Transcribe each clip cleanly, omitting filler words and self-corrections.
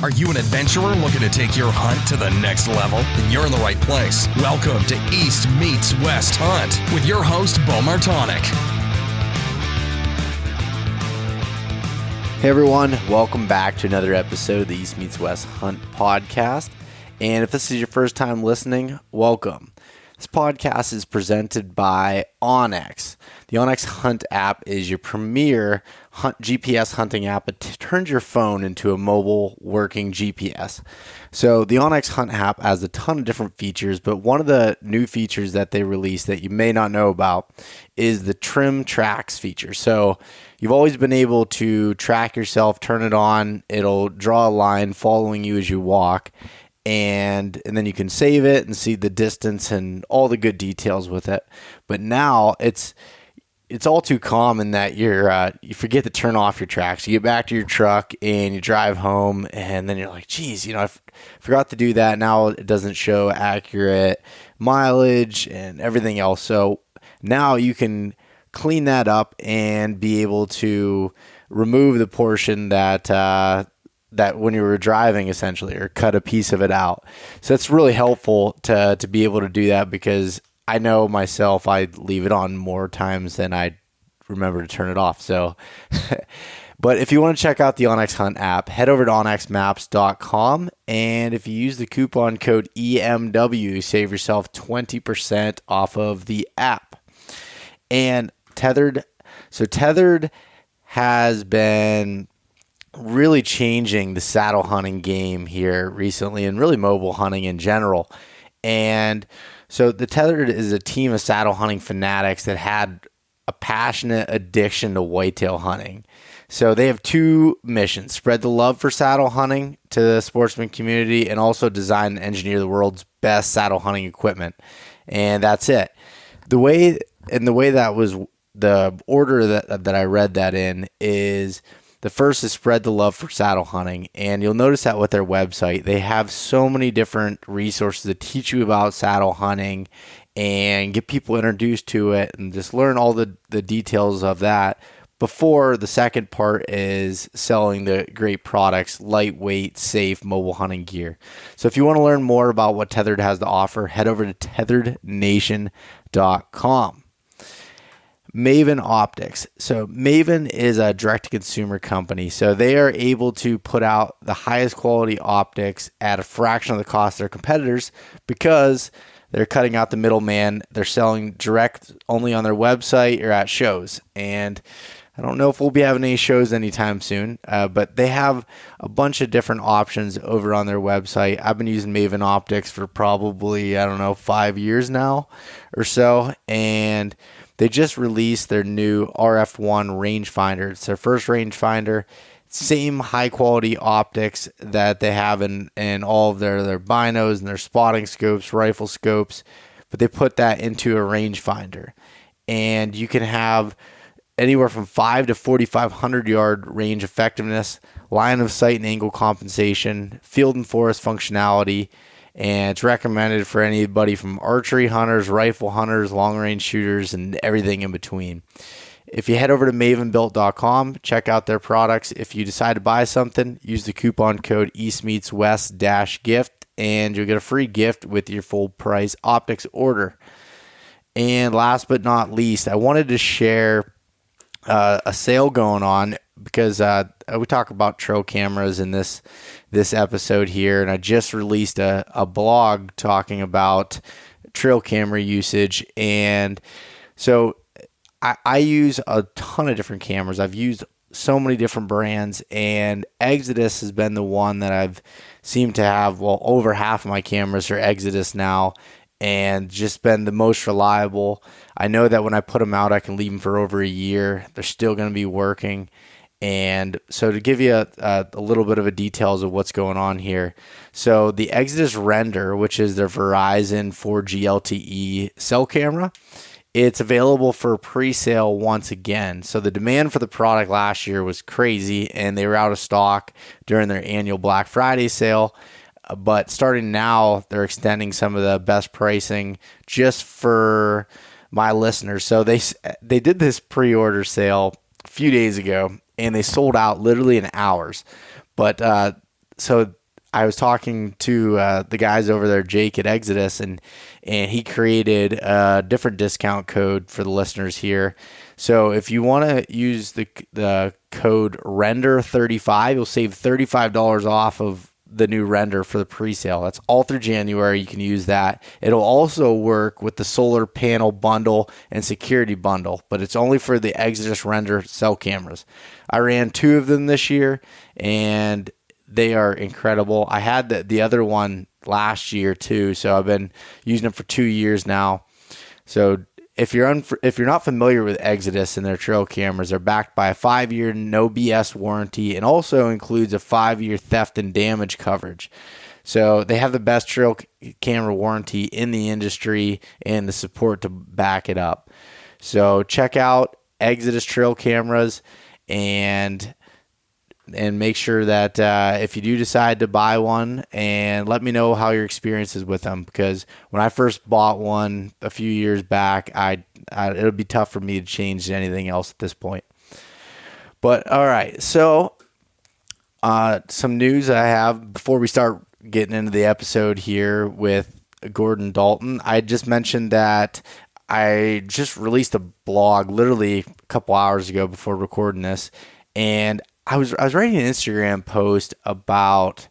Are you an adventurer looking to take your hunt to the next level? Then you're in the right place. Welcome to East Meets West Hunt with your host, Beau Martonik. Hey everyone, welcome back to another episode of the East Meets West Hunt podcast. And if this is your first time listening, welcome. This podcast is presented by onX. The onX Hunt app is your premier GPS hunting app. It turns your phone into a mobile working GPS. So the onX Hunt app has a ton of different features, but one of the new features that they released that you may not know about is the trim tracks feature. So you've always been able to track yourself, turn it on, it'll draw a line following you as you walk. And then you can save it and see the distance and all the good details with it. But now it's all too common that you forget to turn off your tracks. You get back to your truck and you drive home, and then you're like, geez, I forgot to do that. Now it doesn't show accurate mileage and everything else. So now you can clean that up and be able to remove the portion that when you were driving, essentially, or cut a piece of it out. So it's really helpful to be able to do that, because I know myself, I leave it on more times than I remember to turn it off. So, but if you want to check out the onX Hunt app, head over to onxmaps.com, and if you use the coupon code EMW, save yourself 20% off of the app. And Tethered has been really changing the saddle hunting game here recently, and really mobile hunting in general. And so the Tethered is a team of saddle hunting fanatics that had a passionate addiction to whitetail hunting. So they have two missions: spread the love for saddle hunting to the sportsman community, and also design and engineer the world's best saddle hunting equipment. And that's it. The way that was the order that I read that in is: the first is spread the love for saddle hunting, and you'll notice that with their website, they have so many different resources that teach you about saddle hunting and get people introduced to it and just learn all the details of that, before the second part is selling the great products, lightweight, safe mobile hunting gear. So if you want to learn more about what Tethered has to offer, head over to tetherednation.com. Maven Optics. So Maven is a direct-to-consumer company. So they are able to put out the highest quality optics at a fraction of the cost of their competitors, because they're cutting out the middleman. They're selling direct only on their website or at shows. And I don't know if we'll be having any shows anytime soon, but they have a bunch of different options over on their website. I've been using Maven Optics for probably, 5 years now or so. And they just released their new RF1 rangefinder. It's their first rangefinder. Same high quality optics that they have in all of their binos and their spotting scopes, rifle scopes, but they put that into a rangefinder. And you can have anywhere from 5 to 4,500 yard range effectiveness, line of sight and angle compensation, field and forest functionality. And it's recommended for anybody from archery hunters, rifle hunters, long-range shooters, and everything in between. If you head over to mavenbuilt.com, check out their products. If you decide to buy something, use the coupon code eastmeetswest-gift, and you'll get a free gift with your full price optics order. And last but not least, I wanted to share a sale going on, because we talk about trail cameras in this episode here, and I just released a blog talking about trail camera usage. And so I use a ton of different cameras. I've used so many different brands, and Exodus has been the one that I've seemed to have, over half of my cameras are Exodus now, and just been the most reliable. I know that when I put them out, I can leave them for over a year. They're still going to be working. And so to give you a little bit of a details of what's going on here. So the Exodus Render, which is their Verizon 4G LTE cell camera, it's available for pre-sale once again. So the demand for the product last year was crazy, and they were out of stock during their annual Black Friday sale. But starting now, they're extending some of the best pricing just for my listeners. So they did this pre-order sale a few days ago, and they sold out literally in hours. But so I was talking to the guys over there, Jake at Exodus, and he created a different discount code for the listeners here. So if you want to use the code RENDER35, you'll save $35 off of the new render for the pre-sale. That's all through January. You can use that. It'll also work with the solar panel bundle and security bundle, but it's only for the Exodus render cell cameras. I ran 2 of them this year, and they are incredible. I had the other one last year too, so I've been using them for 2 years now. So if you're not familiar with Exodus and their trail cameras, they're backed by a 5-year no BS warranty and also includes a 5-year theft and damage coverage. So they have the best trail camera warranty in the industry and the support to back it up. So check out Exodus trail cameras and make sure that if you do decide to buy one, and let me know how your experience is with them, because when I first bought one a few years back, it'll be tough for me to change anything else at this point. But all right, so some news I have before we start getting into the episode here with Gordon Dalton. I just mentioned that I just released a blog literally a couple hours ago before recording this, and I was writing an Instagram post about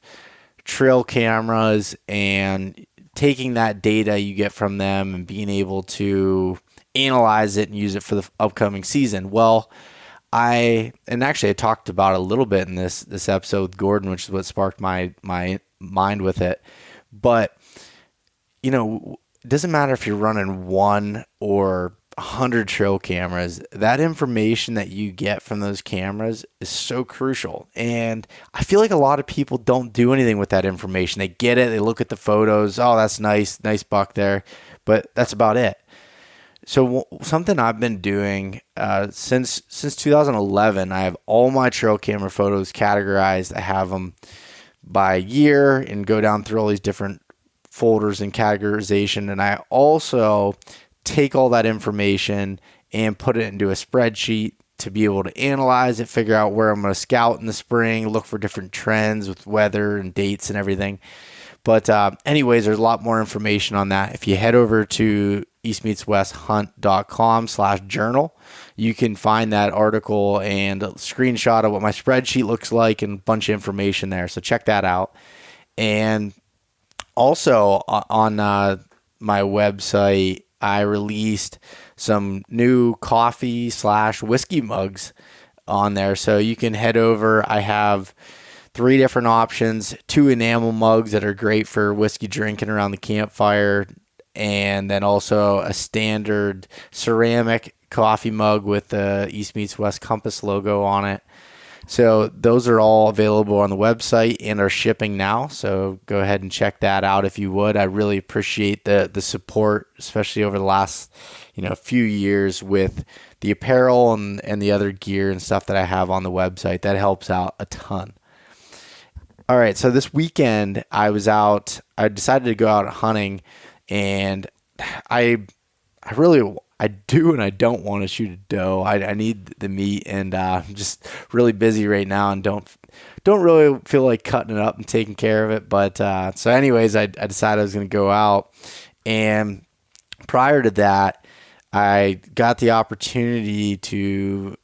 trail cameras and taking that data you get from them and being able to analyze it and use it for the upcoming season. Well, I talked about it a little bit in this episode with Gordon, which is what sparked my mind with it. But, it doesn't matter if you're running 1 or 100 trail cameras. That information that you get from those cameras is so crucial. And I feel like a lot of people don't do anything with that information. They get it, they look at the photos, oh, that's nice buck there, but that's about it. So something I've been doing since 2011, I have all my trail camera photos categorized. I have them by year and go down through all these different folders and categorization. And I also take all that information and put it into a spreadsheet to be able to analyze it, figure out where I'm going to scout in the spring, look for different trends with weather and dates and everything. But anyways, there's a lot more information on that. If you head over to eastmeetswesthunt.com/journal, you can find that article and a screenshot of what my spreadsheet looks like and a bunch of information there. So check that out. And also on my website, I released some new coffee/whiskey mugs on there. So you can head over. I have 3 different options, 2 enamel mugs that are great for whiskey drinking around the campfire, and then also a standard ceramic coffee mug with the East Meets West Compass logo on it. So those are all available on the website and are shipping now. So go ahead and check that out if you would. I really appreciate the support, especially over the last few years with the apparel and the other gear and stuff that I have on the website. That helps out a ton. All right, so this weekend I decided to go out hunting, and I do and I don't want to shoot a doe. I need the meat, and I'm just really busy right now and don't really feel like cutting it up and taking care of it. But so anyways, I decided I was going to go out, and prior to that, I got the opportunity to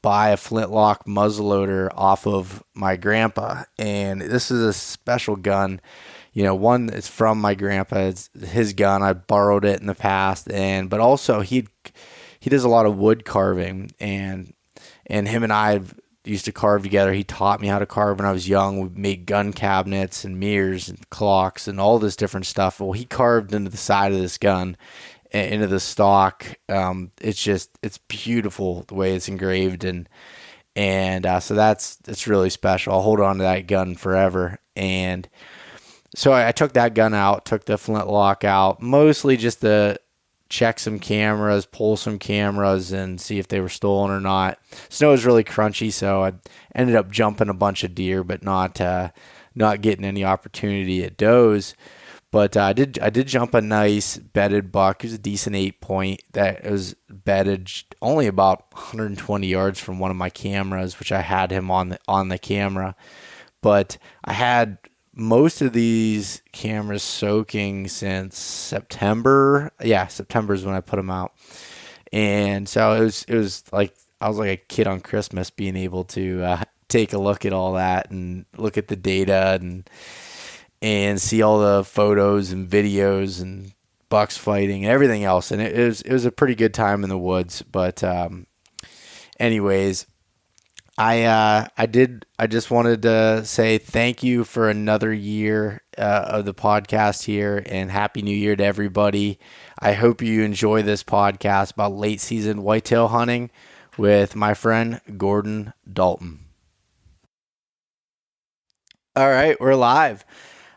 buy a flintlock muzzleloader off of my grandpa, and this is a special gun. One is from my grandpa. It's his gun. I borrowed it in the past, but also he does a lot of wood carving, and him and I used to carve together. He taught me how to carve when I was young. We made gun cabinets and mirrors and clocks and all this different stuff. Well, he carved into the side of this gun, into the stock. It's beautiful the way it's engraved, and so it's really special. I'll hold on to that gun forever. And so I took that gun out, took the flintlock out, mostly just to check some cameras, pull some cameras, and see if they were stolen or not. Snow was really crunchy, so I ended up jumping a bunch of deer, but not getting any opportunity at does. But I did jump a nice bedded buck. It was a decent 8-point that was bedded only about 120 yards from one of my cameras, which I had him on the camera. but I had most of these cameras soaking since September. Yeah, September is when I put them out. And so it was like I was like a kid on Christmas being able to take a look at all that and look at the data and see all the photos and videos and bucks fighting and everything else. And it was a pretty good time in the woods. But anyways, I just wanted to say thank you for another year of the podcast here, and Happy New Year to everybody. I hope you enjoy this podcast about late season whitetail hunting with my friend Gordon Dalton. All right, we're live.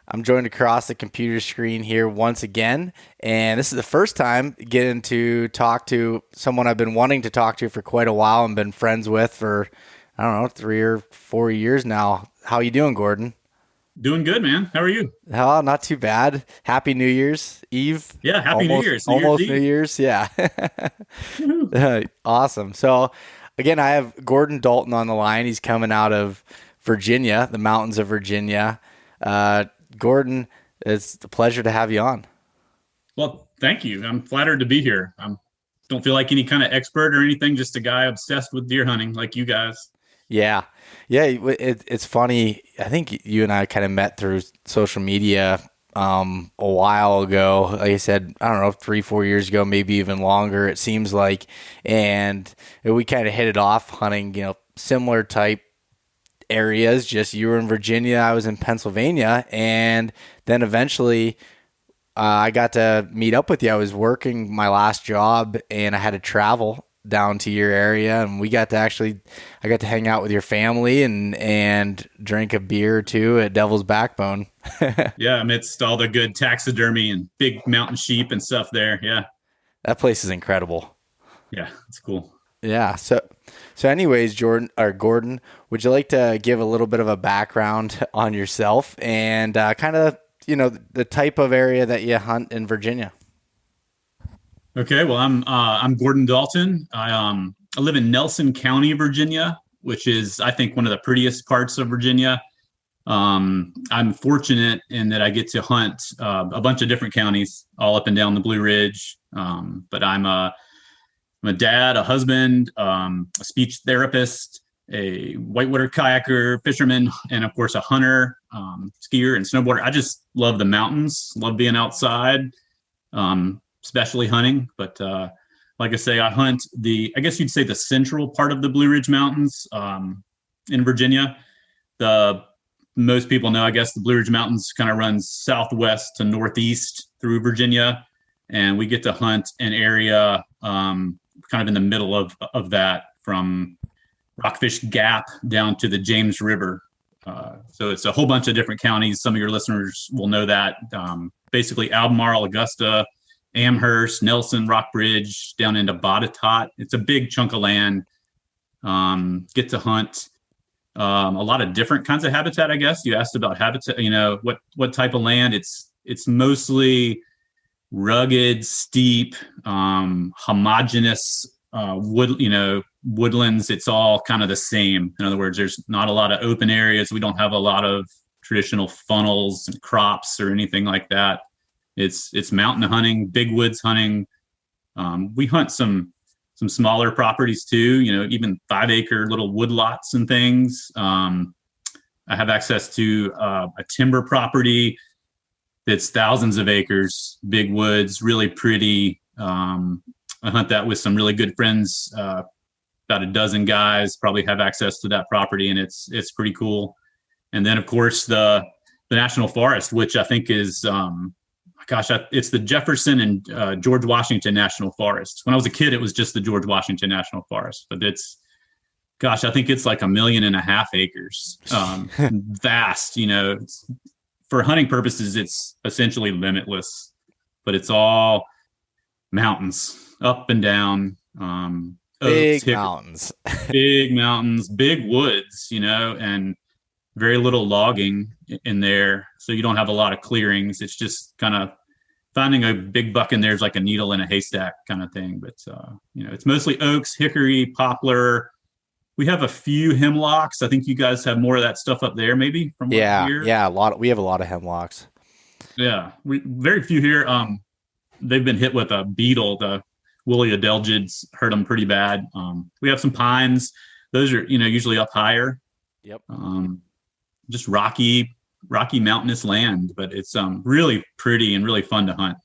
I'm joined across the computer screen here once again, and this is the first time getting to talk to someone I've been wanting to talk to for quite a while and been friends with for, I don't know, 3 or 4 years now. How you doing, Gordon? Doing good, man. How are you? Oh, not too bad. Happy New Year's Eve. Yeah, happy New Year's. Almost New Year's, yeah. Awesome. So, again, I have Gordon Dalton on the line. He's coming out of Virginia, the mountains of Virginia. Gordon, it's a pleasure to have you on. Well, thank you. I'm flattered to be here. I don't feel like any kind of expert or anything, just a guy obsessed with deer hunting like you guys. Yeah. It's funny. I think you and I kind of met through social media a while ago. Like I said, I don't know, 3-4 years ago, maybe even longer, it seems like. And we kind of hit it off hunting, similar type areas. Just you were in Virginia, I was in Pennsylvania, and then eventually I got to meet up with you. I was working my last job and I had to travel down to your area, and I got to hang out with your family and drink a beer or two at Devil's Backbone. Yeah, amidst all the good taxidermy and big mountain sheep and stuff there. Yeah. That place is incredible. Yeah, it's cool. Yeah. So anyways, Gordon, would you like to give a little bit of a background on yourself and kind of, the type of area that you hunt in Virginia? Okay. Well, I'm Gordon Dalton. I live in Nelson County, Virginia, which is, I think, one of the prettiest parts of Virginia. I'm fortunate in that I get to hunt a bunch of different counties all up and down the Blue Ridge. But I'm a dad, a husband, a speech therapist, a whitewater kayaker, fisherman, and of course a hunter, skier and snowboarder. I just love the mountains, love being outside, especially hunting. But like I say, I hunt I guess you'd say the central part of the Blue Ridge Mountains in Virginia. Most people know, I guess, the Blue Ridge Mountains kind of runs southwest to northeast through Virginia, and we get to hunt an area kind of in the middle of that, from Rockfish Gap down to the James River. So it's a whole bunch of different counties. Some of your listeners will know that. Basically Albemarle, Augusta, Amherst, Nelson, Rockbridge, down into Botetourt. It's a big chunk of land. Get to hunt a lot of different kinds of habitat, I guess. You asked about habitat, what type of land. It's mostly rugged, steep, homogeneous woodlands. It's all kind of the same. In other words, there's not a lot of open areas. We don't have a lot of traditional funnels and crops or anything like that. It's mountain hunting, big woods hunting. We hunt some smaller properties too, even 5-acre little wood lots and things. I have access to a timber property that's thousands of acres, big woods, really pretty. I hunt that with some really good friends. About a dozen guys probably have access to that property, and it's pretty cool. And then, of course, the National Forest, which I think is, it's the Jefferson and George Washington National Forest. When I was a kid, it was just the George Washington National Forest, but I think it's like 1.5 million acres. Vast, for hunting purposes, it's essentially limitless, but it's all mountains up and down. Big mountains, big woods, and very little logging in there. So you don't have a lot of clearings. It's just kind of finding a big buck in there is like a needle in a haystack kind of thing. But, it's mostly oaks, hickory, poplar, We have a few hemlocks. I think you guys have more of that stuff up there, maybe from what I hear. Yeah, we have a lot of hemlocks. Yeah, we very few here. They've been hit with a beetle. The woolly adelgids hurt them pretty bad. We have some pines. Those are usually up higher. Yep. Just rocky mountainous land, but it's really pretty and really fun to hunt.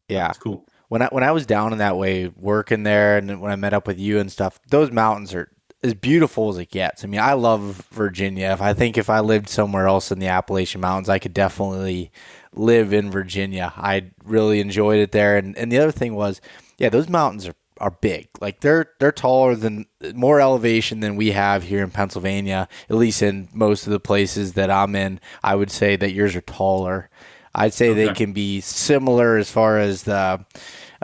Yeah, it's cool. When I was down in that way working there, and when I met up with you and stuff, those mountains are as beautiful as it gets. I mean, I love Virginia. If I lived somewhere else in the Appalachian Mountains, I could definitely live in Virginia. I really enjoyed it there. And the other thing was, yeah, those mountains are big. Like they're taller than more elevation than we have here in Pennsylvania, at least in most of the places that I'm in. I would say that yours are taller. I'd say they can be similar as far as the,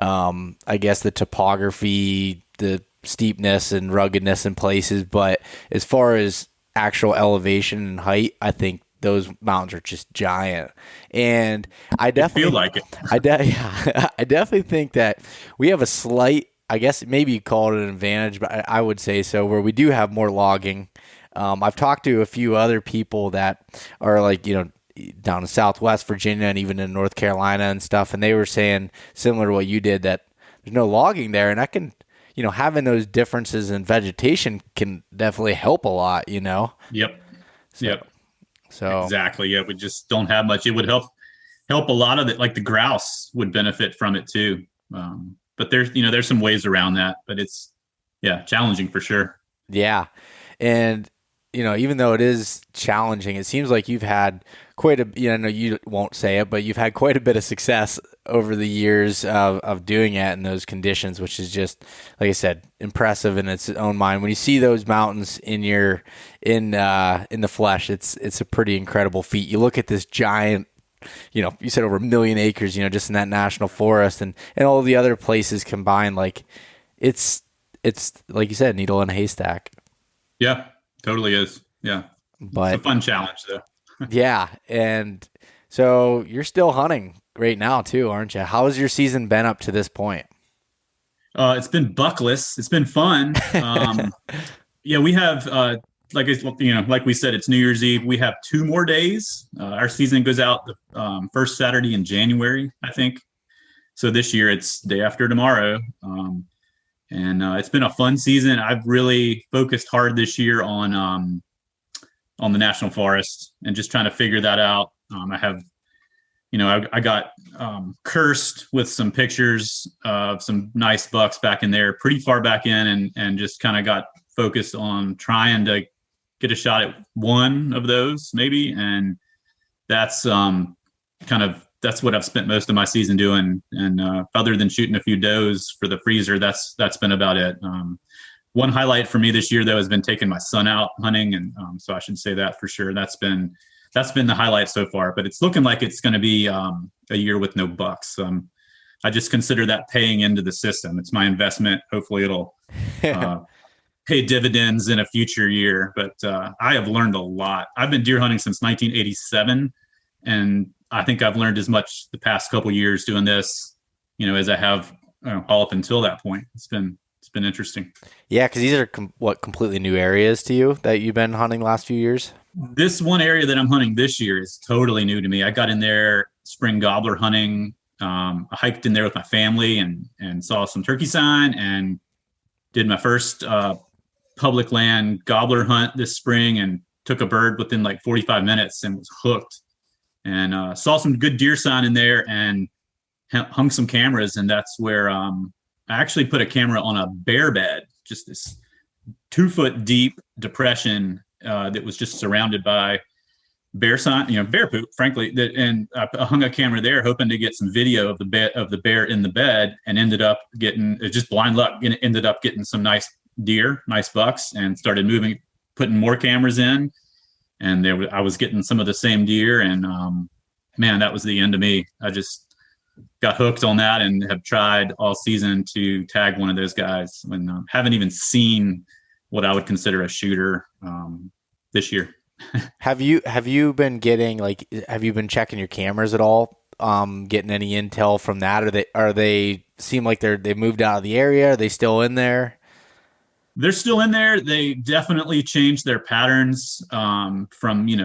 I guess the topography, the steepness and ruggedness in places. But as far as actual elevation and height, I think those mountains are just giant. And I definitely feel like it. I definitely think that we have a slight, I guess maybe you call it an advantage, but I would say so, where we do have more logging. I've talked to a few other people that are like, down in Southwest Virginia and even in North Carolina and stuff, and they were saying similar to what you did, that there's no logging there, and I can, having those differences in vegetation can definitely help a lot, Yep. So exactly. Yeah, we just don't have much. It would help a lot of it. Like the grouse would benefit from it too. But there's some ways around that, but it's challenging for sure. Yeah. And even though it is challenging, it seems like you've had quite a, I know you won't say it, but you've had quite a bit of success over the years of doing it in those conditions, which is just, like I said, impressive in its own mind. When you see those mountains in the flesh, it's a pretty incredible feat. You look at this giant, you said over 1 million acres, just in that national forest and all the other places combined, like it's like you said, needle in a haystack. Yeah. Totally is. Yeah. But it's a fun challenge though. Yeah. And so you're still hunting right now too, aren't you? How has your season been up to this point? It's been buckless. It's been fun. We have, like we said, it's New Year's Eve. We have 2 more days. Our season goes out the first Saturday in January, I think. So this year it's day after tomorrow. And it's been a fun season. I've really focused hard this year on the national forest and just trying to figure that out. I have, I got cursed with some pictures of some nice bucks back in there, pretty far back in, and just kind of got focused on trying to get a shot at one of those maybe. And that's that's what I've spent most of my season doing. And other than shooting a few does for the freezer, that's been about it. One highlight for me this year, though, has been taking my son out hunting. And so I should say that for sure. That's been the highlight so far, but it's looking like it's going to be a year with no bucks. I just consider that paying into the system. It's my investment. Hopefully it'll pay dividends in a future year. But I have learned a lot. I've been deer hunting since 1987. And I think I've learned as much the past couple of years doing this, as I have all up until that point. It's been interesting. Yeah, because these are completely new areas to you that you've been hunting the last few years? This one area that I'm hunting this year is totally new to me. I got in there spring gobbler hunting. I hiked in there with my family and saw some turkey sign and did my first public land gobbler hunt this spring and took a bird within like 45 minutes and was hooked. And saw some good deer sign in there and hung some cameras. And that's where I actually put a camera on a bear bed, just this 2-foot deep depression that was just surrounded by bear sign, bear poop, frankly. And I hung a camera there hoping to get some video of the bear in the bed, and ended up getting, just blind luck, ended up getting some nice deer, nice bucks, and started putting more cameras in. And I was getting some of the same deer, and man, that was the end of me. I just got hooked on that and have tried all season to tag one of those guys, and haven't even seen what I would consider a shooter this year. Have you been getting have you been checking your cameras at all? Getting any intel from that? Are they seem like they moved out of the area? Are they still in there? They're still in there. They definitely changed their patterns from,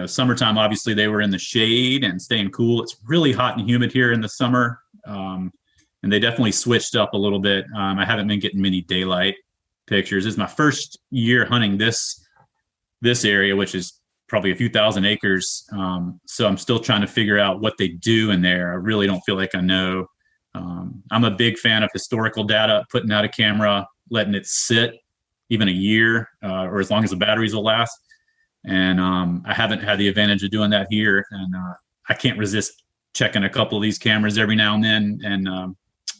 summertime. Obviously, they were in the shade and staying cool. It's really hot and humid here in the summer. And they definitely switched up a little bit. I haven't been getting many daylight pictures. It's my first year hunting this area, which is probably a few thousand acres. So I'm still trying to figure out what they do in there. I really don't feel like I know. I'm a big fan of historical data, putting out a camera, letting it sit even a year or as long as the batteries will last. And I haven't had the advantage of doing that here. And I can't resist checking a couple of these cameras every now and then. And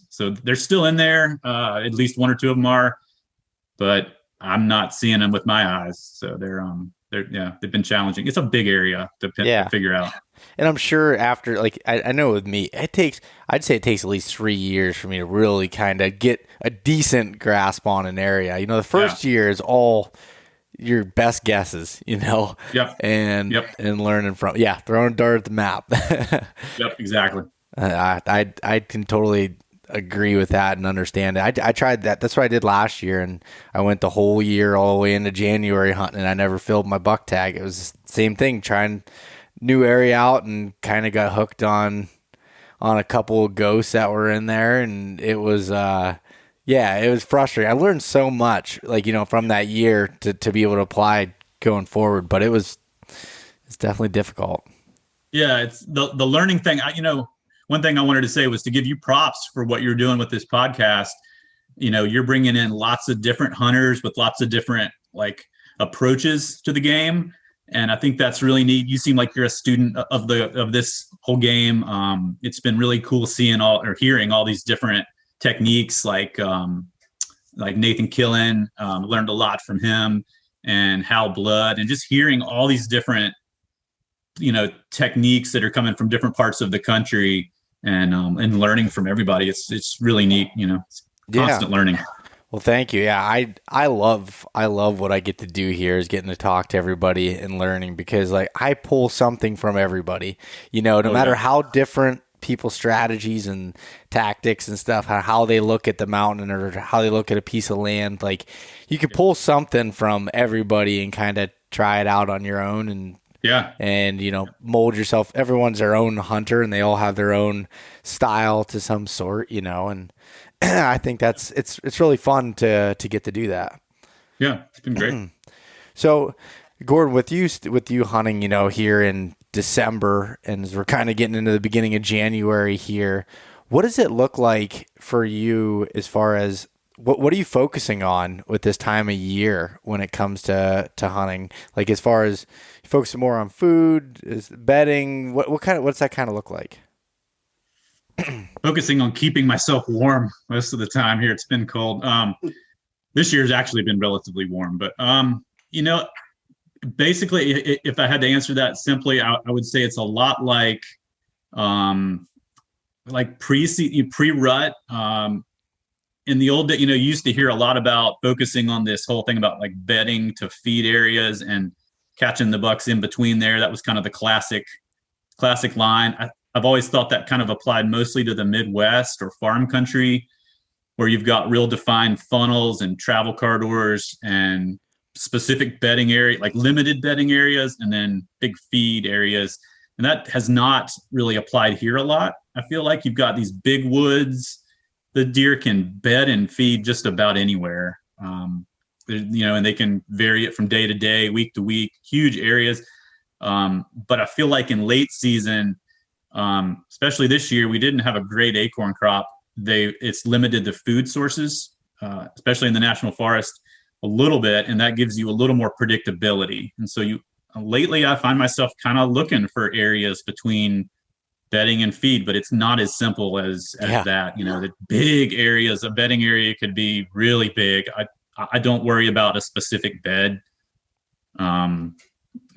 so they're still in there. At least one or two of them are, but I'm not seeing them with my eyes. So they've been challenging. It's a big area to figure out. And I'm sure after, like, I know with me, I'd say it takes at least 3 years for me to really kind of get a decent grasp on an area. The first year is all your best guesses, Yep. And learning from, throwing a dart at the map. Yep, exactly. I can totally agree with that and understand it. I tried that. That's what I did last year, and I went the whole year all the way into January hunting, and I never filled my buck tag. It was the same thing, trying new area out, and kind of got hooked on a couple of ghosts that were in there, and it was it was frustrating. I learned so much, from that year to be able to apply going forward, but it's definitely difficult. Yeah, it's the learning thing. One thing I wanted to say was to give you props for what you're doing with this podcast. You're bringing in lots of different hunters with lots of different approaches to the game. And I think that's really neat. You seem like you're a student of this whole game. It's been really cool hearing all these different techniques, like Nathan Killen. Learned a lot from him, and Hal Blood, and just hearing all these different, techniques that are coming from different parts of the country, and learning from everybody. It's really neat. Constant learning. Well, thank you. Yeah, I love what I get to do here, is getting to talk to everybody and learning, because I pull something from everybody. No matter how different people's strategies and tactics and stuff, how they look at the mountain or how they look at a piece of land, you can pull something from everybody and kind of try it out on your own, and mold yourself. Everyone's their own hunter, and they all have their own style to some sort, and I think it's really fun to get to do that. Yeah, it's been great. So, Gordon, with you hunting, here in December, and as we're kind of getting into the beginning of January here, what does it look like for you as far as what are you focusing on with this time of year when it comes to hunting? As far as you focusing more on food, is bedding, what's that kind of look like? Focusing on keeping myself warm most of the time here. It's been cold. This year's actually been relatively warm, but basically, if I had to answer that simply, I would say it's a lot like pre-rut. In the old day, you used to hear a lot about focusing on this whole thing about bedding to feed areas and catching the bucks in between there. That was kind of the classic line. I've always thought that kind of applied mostly to the Midwest or farm country, where you've got real defined funnels and travel corridors and specific bedding area, limited bedding areas, and then big feed areas. And that has not really applied here a lot. I feel like you've got these big woods. The deer can bed and feed just about anywhere. And they can vary it from day to day, week to week, huge areas. But I feel like in late season, especially this year, we didn't have a great acorn crop. It's limited the food sources, especially in the national forest, a little bit, and that gives you a little more predictability. And so lately I find myself kind of looking for areas between bedding and feed, but it's not as simple as that. The big areas, a bedding area could be really big. I don't worry about a specific bed.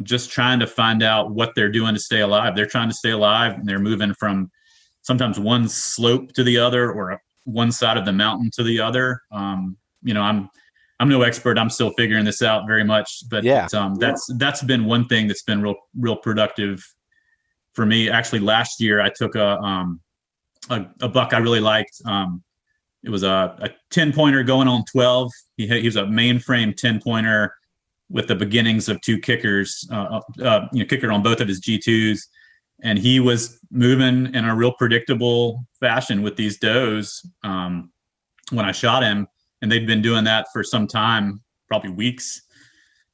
Just trying to find out what they're doing to stay alive. They're trying to stay alive, and they're moving from sometimes one slope to the other, or one side of the mountain to the other. I'm no expert. I'm still figuring this out very much, but that's been one thing that's been real productive for me. Actually, last year I took a buck I really liked. it was a 10 pointer going on 12. He was a mainframe 10 pointer with the beginnings of two kickers, kicker on both of his G2s. And he was moving in a real predictable fashion with these does when I shot him. And they'd been doing that for some time, probably weeks.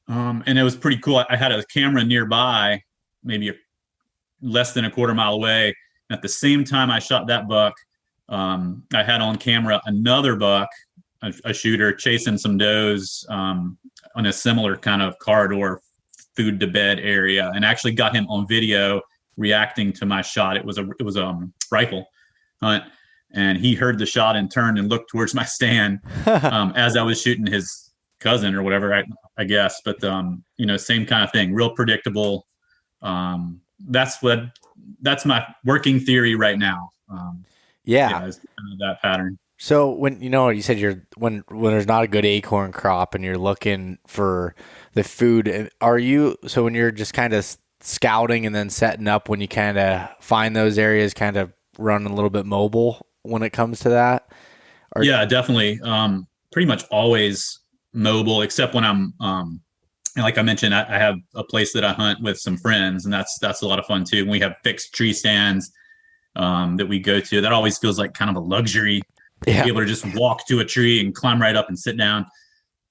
And it was pretty cool. I had a camera nearby, maybe less than a quarter mile away. And at the same time I shot that buck, I had on camera another buck, a shooter chasing some does on a similar kind of corridor, food to bed area, and actually got him on video reacting to my shot. It was a rifle hunt, and he heard the shot and turned and looked towards my stand as I was shooting his cousin or whatever, I guess. But same kind of thing, real predictable. That's my working theory right now. It's kind of that pattern. So when you said when there's not a good acorn crop and you're looking for the food, when you're just kind of scouting and then setting up, when you kind of find those areas, kind of run a little bit mobile when it comes to that? Yeah, definitely. Pretty much always mobile, except when I'm like I mentioned, I have a place that I hunt with some friends, and that's a lot of fun too. We have fixed tree stands that we go to. That always feels like kind of a luxury. Yeah. Be able to just walk to a tree and climb right up and sit down.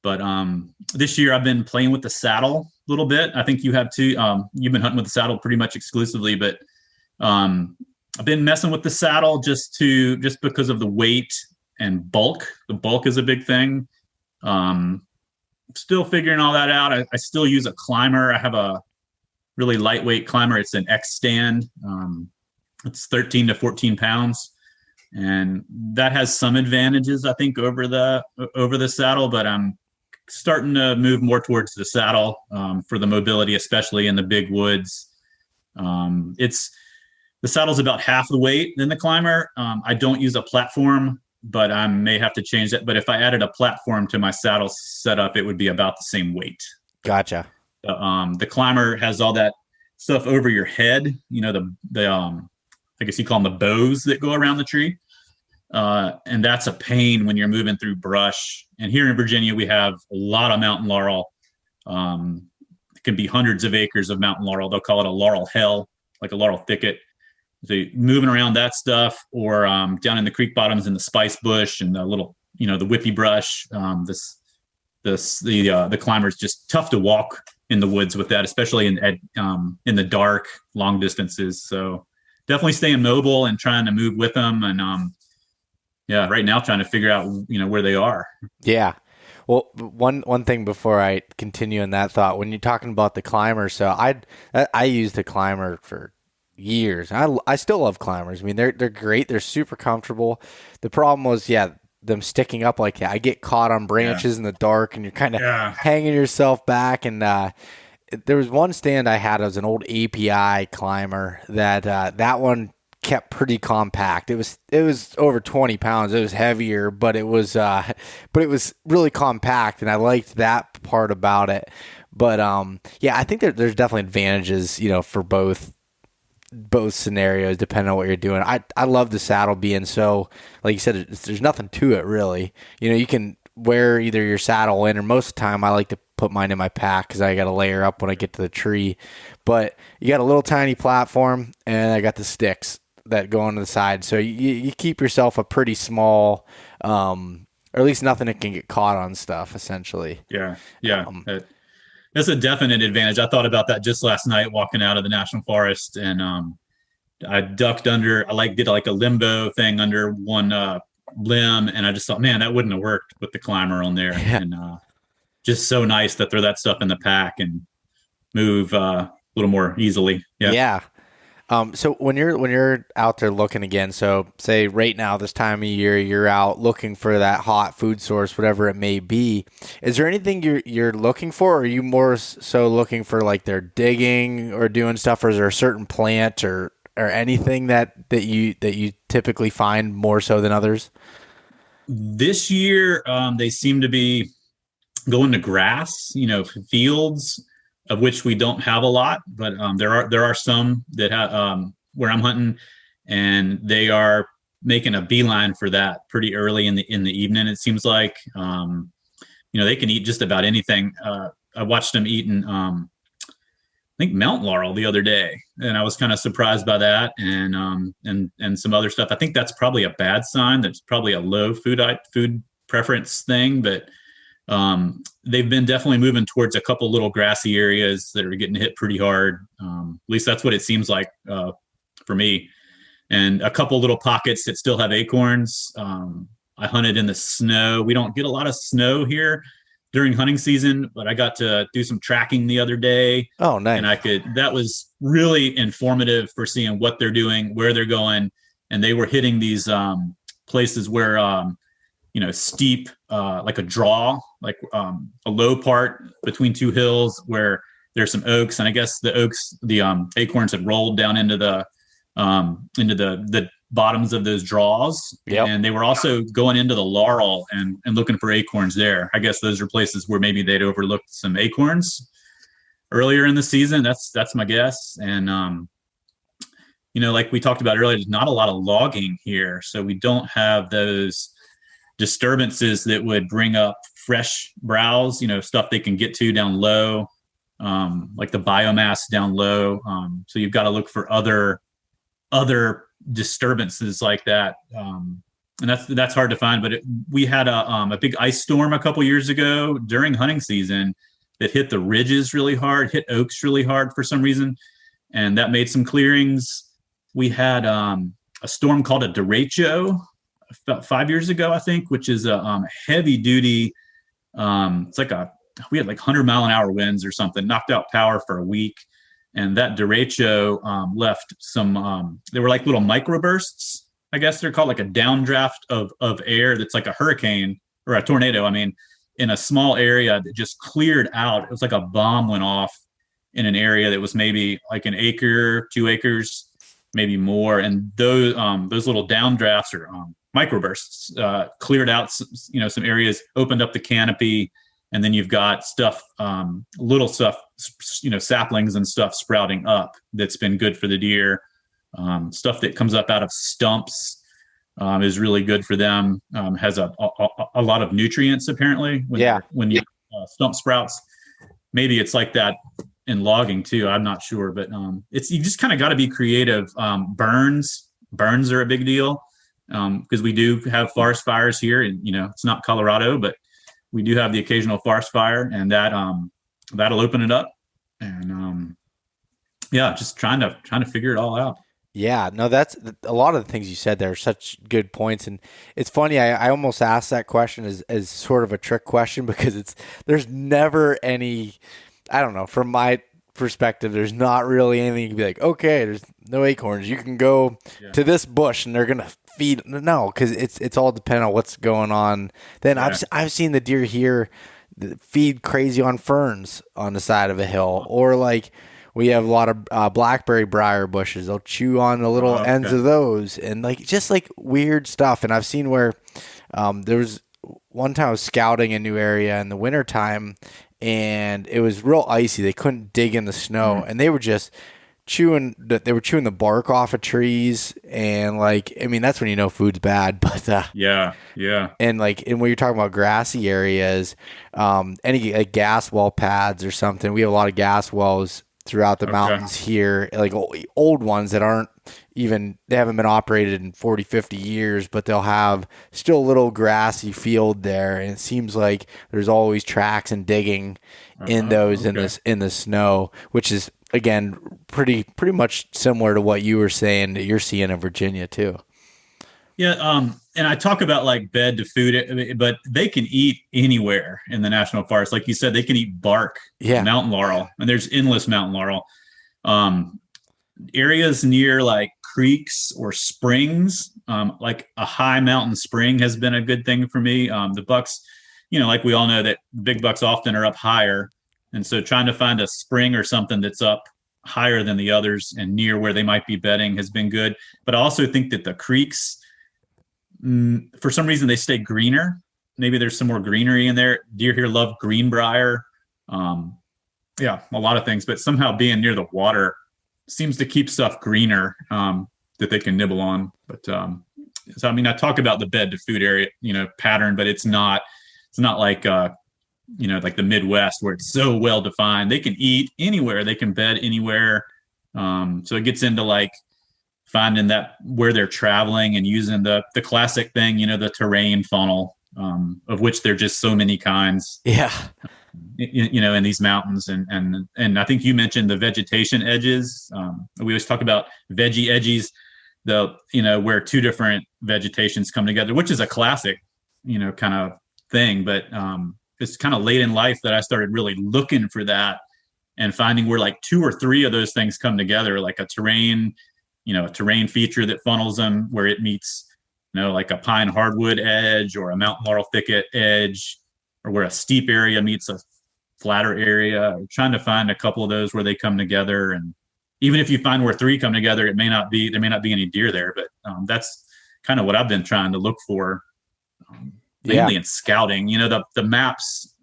But this year I've been playing with the saddle a little bit. I think you have too. You've been hunting with the saddle pretty much exclusively, but I've been messing with the saddle just because of the weight and bulk. The bulk is a big thing. Still figuring all that out. I still use a climber. I have a really lightweight climber. It's an X stand. It's 13 to 14 pounds. And that has some advantages, I think, over the saddle, but I'm starting to move more towards the saddle for the mobility, especially in the big woods. The saddle's about half the weight than the climber. I don't use a platform, but I may have to change that. But if I added a platform to my saddle setup, it would be about the same weight. Gotcha. The climber has all that stuff over your head, I guess you call them the bows that go around the tree. And that's a pain when you're moving through brush. And here in Virginia, we have a lot of mountain laurel. It can be hundreds of acres of mountain laurel. They'll call it a laurel hell, like a laurel thicket. So moving around that stuff, or down in the creek bottoms in the spice bush and the little, the whippy brush. The climber is just tough to walk in the woods with that, especially in the dark, long distances. So definitely staying mobile and trying to move with them. And right now trying to figure out, where they are. Yeah. Well, one thing before I continue in that thought, when you're talking about the climber, so I used a climber for years. I still love climbers. I mean, they're great. They're super comfortable. The problem was, them sticking up like that. I get caught on branches in the dark, and you're kind of hanging yourself back. And there was one stand I had. It was an old API climber that one kept pretty compact. It was over 20 pounds. It was heavier, but it was really compact, and I liked that part about it. But I think there's definitely advantages, for both scenarios depending on what you're doing. I love the saddle being so, like you said, there's nothing to it really. You can wear either your saddle in, or most of the time I like to put mine in my pack because I got to layer up when I get to the tree. But you got a little tiny platform, and I got the sticks that go on the side, so you keep yourself a pretty small, or at least nothing that can get caught on stuff, essentially. That's a definite advantage. I thought about that just last night walking out of the national forest, and I ducked under. I did a limbo thing under one limb, and I just thought, man, that wouldn't have worked with the climber on there. Yeah. And just so nice to throw that stuff in the pack and move a little more easily. Yeah. So when you're out there looking again, so say right now, this time of year, you're out looking for that hot food source, whatever it may be. Is there anything you're looking for? Or are you more so looking for like they're digging or doing stuff, or is there a certain plant or anything that you typically find more so than others? This year, they seem to be going to grass, fields, of which we don't have a lot, but there are some that have where I'm hunting, and they are making a beeline for that pretty early in the evening. It seems like, they can eat just about anything. I watched them eating, I think mountain laurel the other day, and I was kind of surprised by that, and some other stuff. I think that's probably a bad sign. That's probably a low food preference thing, but they've been definitely moving towards a couple little grassy areas that are getting hit pretty hard. At least that's what it seems like for me. And a couple little pockets that still have acorns. I hunted in the snow. We don't get a lot of snow here during hunting season, but I got to do some tracking the other day. Oh, nice. And that was really informative for seeing what they're doing, where they're going. And they were hitting these places where, steep, like a draw, like a low part between two hills where there's some oaks. And I guess the acorns had rolled down into the bottoms of those draws. Yep. And they were also going into the laurel and looking for acorns there. I guess those are places where maybe they'd overlooked some acorns earlier in the season. That's my guess. And like we talked about earlier, there's not a lot of logging here, so we don't have those disturbances that would bring up fresh browse, stuff they can get to down low, like the biomass down low. So you've got to look for other disturbances like that, and that's hard to find. But we had a big ice storm a couple years ago during hunting season that hit the ridges really hard, hit oaks really hard for some reason, and that made some clearings. We had a storm called a derecho about 5 years ago, I think, which is a heavy duty. It's like we had like 100-mile-an-hour winds or something, knocked out power for a week. And that derecho left some, they were like little microbursts, I guess they're called, like a downdraft of air that's like a hurricane or a tornado, in a small area that just cleared out. It was like a bomb went off in an area that was maybe like an acre, 2 acres, maybe more. And those little downdrafts or microbursts cleared out some areas, opened up the canopy. And then you've got stuff, little stuff, saplings and stuff sprouting up that's been good for the deer. Stuff that comes up out of stumps is really good for them. Has a lot of nutrients apparently. When you stump sprouts, maybe it's like that in logging too. I'm not sure, but you just kind of got to be creative. Burns are a big deal because we do have forest fires here, and it's not Colorado, but we do have the occasional forest fire, and that'll open it up. And just trying to figure it all out. Yeah, no, that's a lot of the things you said there are such good points. And it's funny, I almost asked that question as sort of a trick question because there's never any, I don't know, from my perspective, there's not really anything you can be like, okay, there's no acorns. You can go to this bush and they're going to feed. No, because it's all dependent on what's going on. Then I've seen the deer here feed crazy on ferns on the side of a hill, or like we have a lot of blackberry briar bushes. They'll chew on the little ends of those, and just weird stuff. And I've seen where there was one time I was scouting a new area in the wintertime, and it was real icy. They couldn't dig in the snow, and they were just chewing the bark off of trees, and that's when you know food's bad. But and when you're talking about grassy areas, any gas well pads or something, we have a lot of gas wells throughout the mountains here, like old ones that they haven't been operated in 40, 50 years, but they'll have still a little grassy field there. And it seems like there's always tracks and digging in those in the snow, which is, again, pretty much similar to what you were saying that you're seeing in Virginia too. Yeah. And I talk about bed to food, but they can eat anywhere in the national forest. Like you said, they can eat bark, mountain laurel, and there's endless mountain laurel. Areas near creeks or springs, like a high mountain spring has been a good thing for me. The bucks, like we all know that big bucks often are up higher. And so trying to find a spring or something that's up higher than the others and near where they might be bedding has been good. But I also think that the creeks, for some reason, they stay greener. Maybe there's some more greenery in there. Deer here love greenbrier. A lot of things, but somehow being near the water seems to keep stuff greener that they can nibble on. But So, I mean, I talk about the bed to food area, pattern, but it's not like, like the Midwest where it's so well defined. They can eat anywhere, they can bed anywhere. So it gets into like finding that where they're traveling and using the classic thing, the terrain funnel, of which there are just so many kinds. Yeah. In these mountains, and I think you mentioned the vegetation edges. We always talk about veggie edges, where two different vegetations come together, which is a classic, kind of thing. But it's kind of late in life that I started really looking for that and finding where like two or three of those things come together, like a terrain feature that funnels them where it meets, like a pine hardwood edge or a mountain laurel thicket edge, or where a steep area meets a flatter area. Or trying to find a couple of those where they come together. And even if you find where three come together, there may not be any deer there, but that's kind of what I've been trying to look for, mainly in scouting. The maps,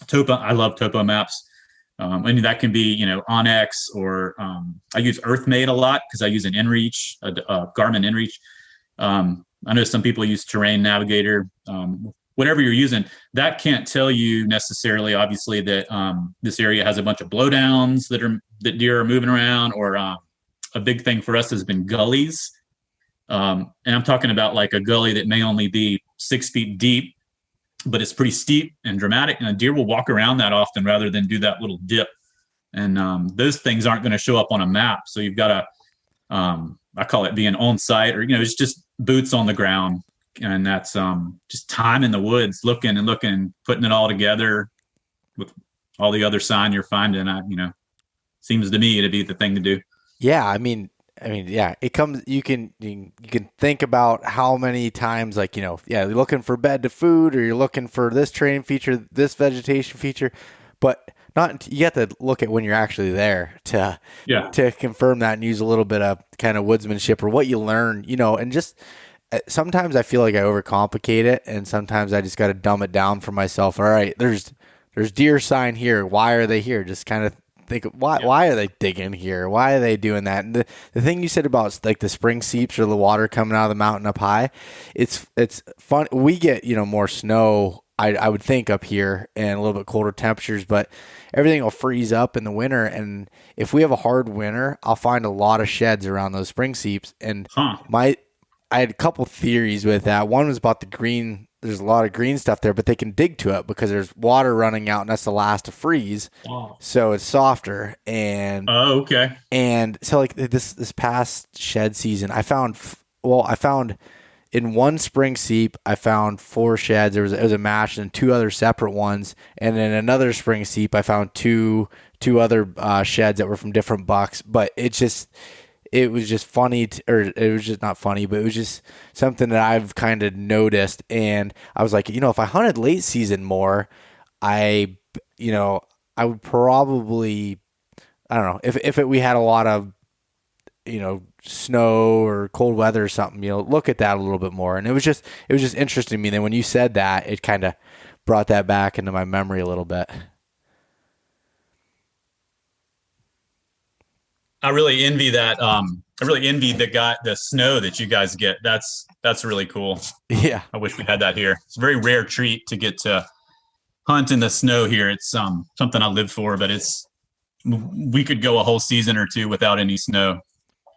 topo. I love topo maps. That can be, Onyx, or I use EarthMate a lot because I use an InReach, a Garmin InReach. I know some people use Terrain Navigator. Whatever you're using, that can't tell you necessarily, obviously, that this area has a bunch of blowdowns that deer are moving around, or a big thing for us has been gullies. And I'm talking about like a gully that may only be 6 feet deep, but it's pretty steep and dramatic, and a deer will walk around that often rather than do that little dip. And those things aren't going to show up on a map. So you've got to, I call it being on site, or, it's just boots on the ground. And that's just time in the woods, looking, putting it all together with all the other sign you're finding. Seems to me to be the thing to do. Yeah, I mean, yeah, it comes. You can think about how many times, like, you're looking for bed to food, or you're looking for this terrain feature, this vegetation feature, but not. You have to look at when you're actually there to confirm that, and use a little bit of kind of woodsmanship, or what you learn, and just. Sometimes I feel like I overcomplicate it, and sometimes I just got to dumb it down for myself. All right, there's deer sign here. Why are they here? Just kind of think, why are they digging here? Why are they doing that? And the thing you said about like the spring seeps or the water coming out of the mountain up high, it's fun. We get more snow, I would think, up here, and a little bit colder temperatures, but everything will freeze up in the winter. And if we have a hard winter, I'll find a lot of sheds around those spring seeps. And I had a couple theories with that. One was about the green. There's a lot of green stuff there, but they can dig to it because there's water running out, and that's the last to freeze. Oh. So it's softer. And okay. And so like this past shed season, I found in one spring seep, I found 4 sheds. It was a match, and 2 other separate ones. And in another spring seep, I found two other sheds that were from different bucks. But it was just funny, or it was just not funny, but it was just something that I've kind of noticed. And I was like, if I hunted late season more, I would probably, I don't know, if we had a lot of, snow or cold weather or something, look at that a little bit more. And it was just interesting to me. And then when you said that, it kind of brought that back into my memory a little bit. I really envy that. I really envy the snow that you guys get. That's really cool. Yeah. I wish we had that here. It's a very rare treat to get to hunt in the snow here. It's something I live for, but we could go a whole season or two without any snow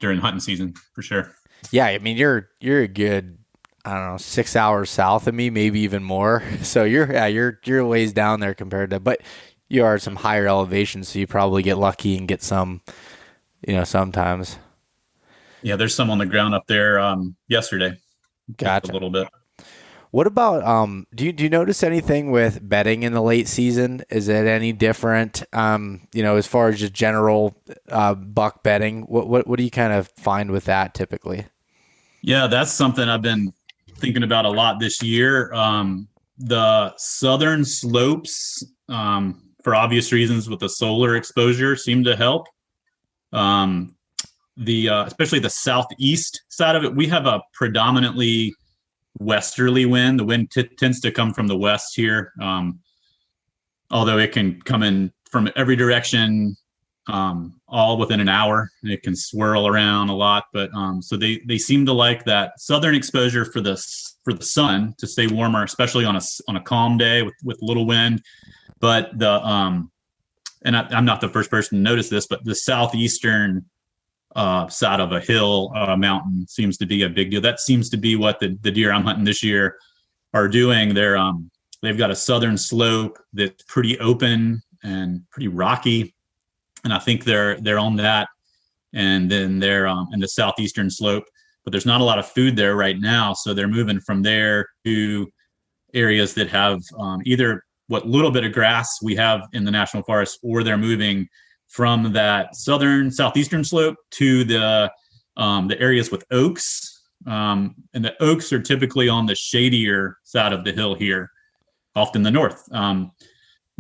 during hunting season for sure. Yeah. I mean, you're a good, I don't know, 6 hours south of me, maybe even more. So you're ways down there compared to, but you are at some higher elevations. So you probably get lucky and get some, sometimes. Yeah, there's some on the ground up there yesterday. Gotcha. A little bit. What about do you notice anything with bedding in the late season? Is it any different? As far as just general buck bedding, what do you kind of find with that typically? Yeah, that's something I've been thinking about a lot this year. The southern slopes, for obvious reasons with the solar exposure, seem to help. Especially the southeast side of it, we have a predominantly westerly wind. The wind tends to come from the west here, although it can come in from every direction all within an hour. It can swirl around a lot, but so they seem to like that southern exposure for the sun to stay warmer, especially on a calm day with little wind. But and I'm not the first person to notice this, but the southeastern side of a hill, mountain seems to be a big deal. That seems to be what the deer I'm hunting this year are doing. They've got a southern slope that's pretty open and pretty rocky, and I think they're on that. And then they're in the southeastern slope, but there's not a lot of food there right now, so they're moving from there to areas that have either what little bit of grass we have in the national forest, or they're moving from that southeastern slope to the areas with oaks. And the oaks are typically on the shadier side of the hill here, often the north. And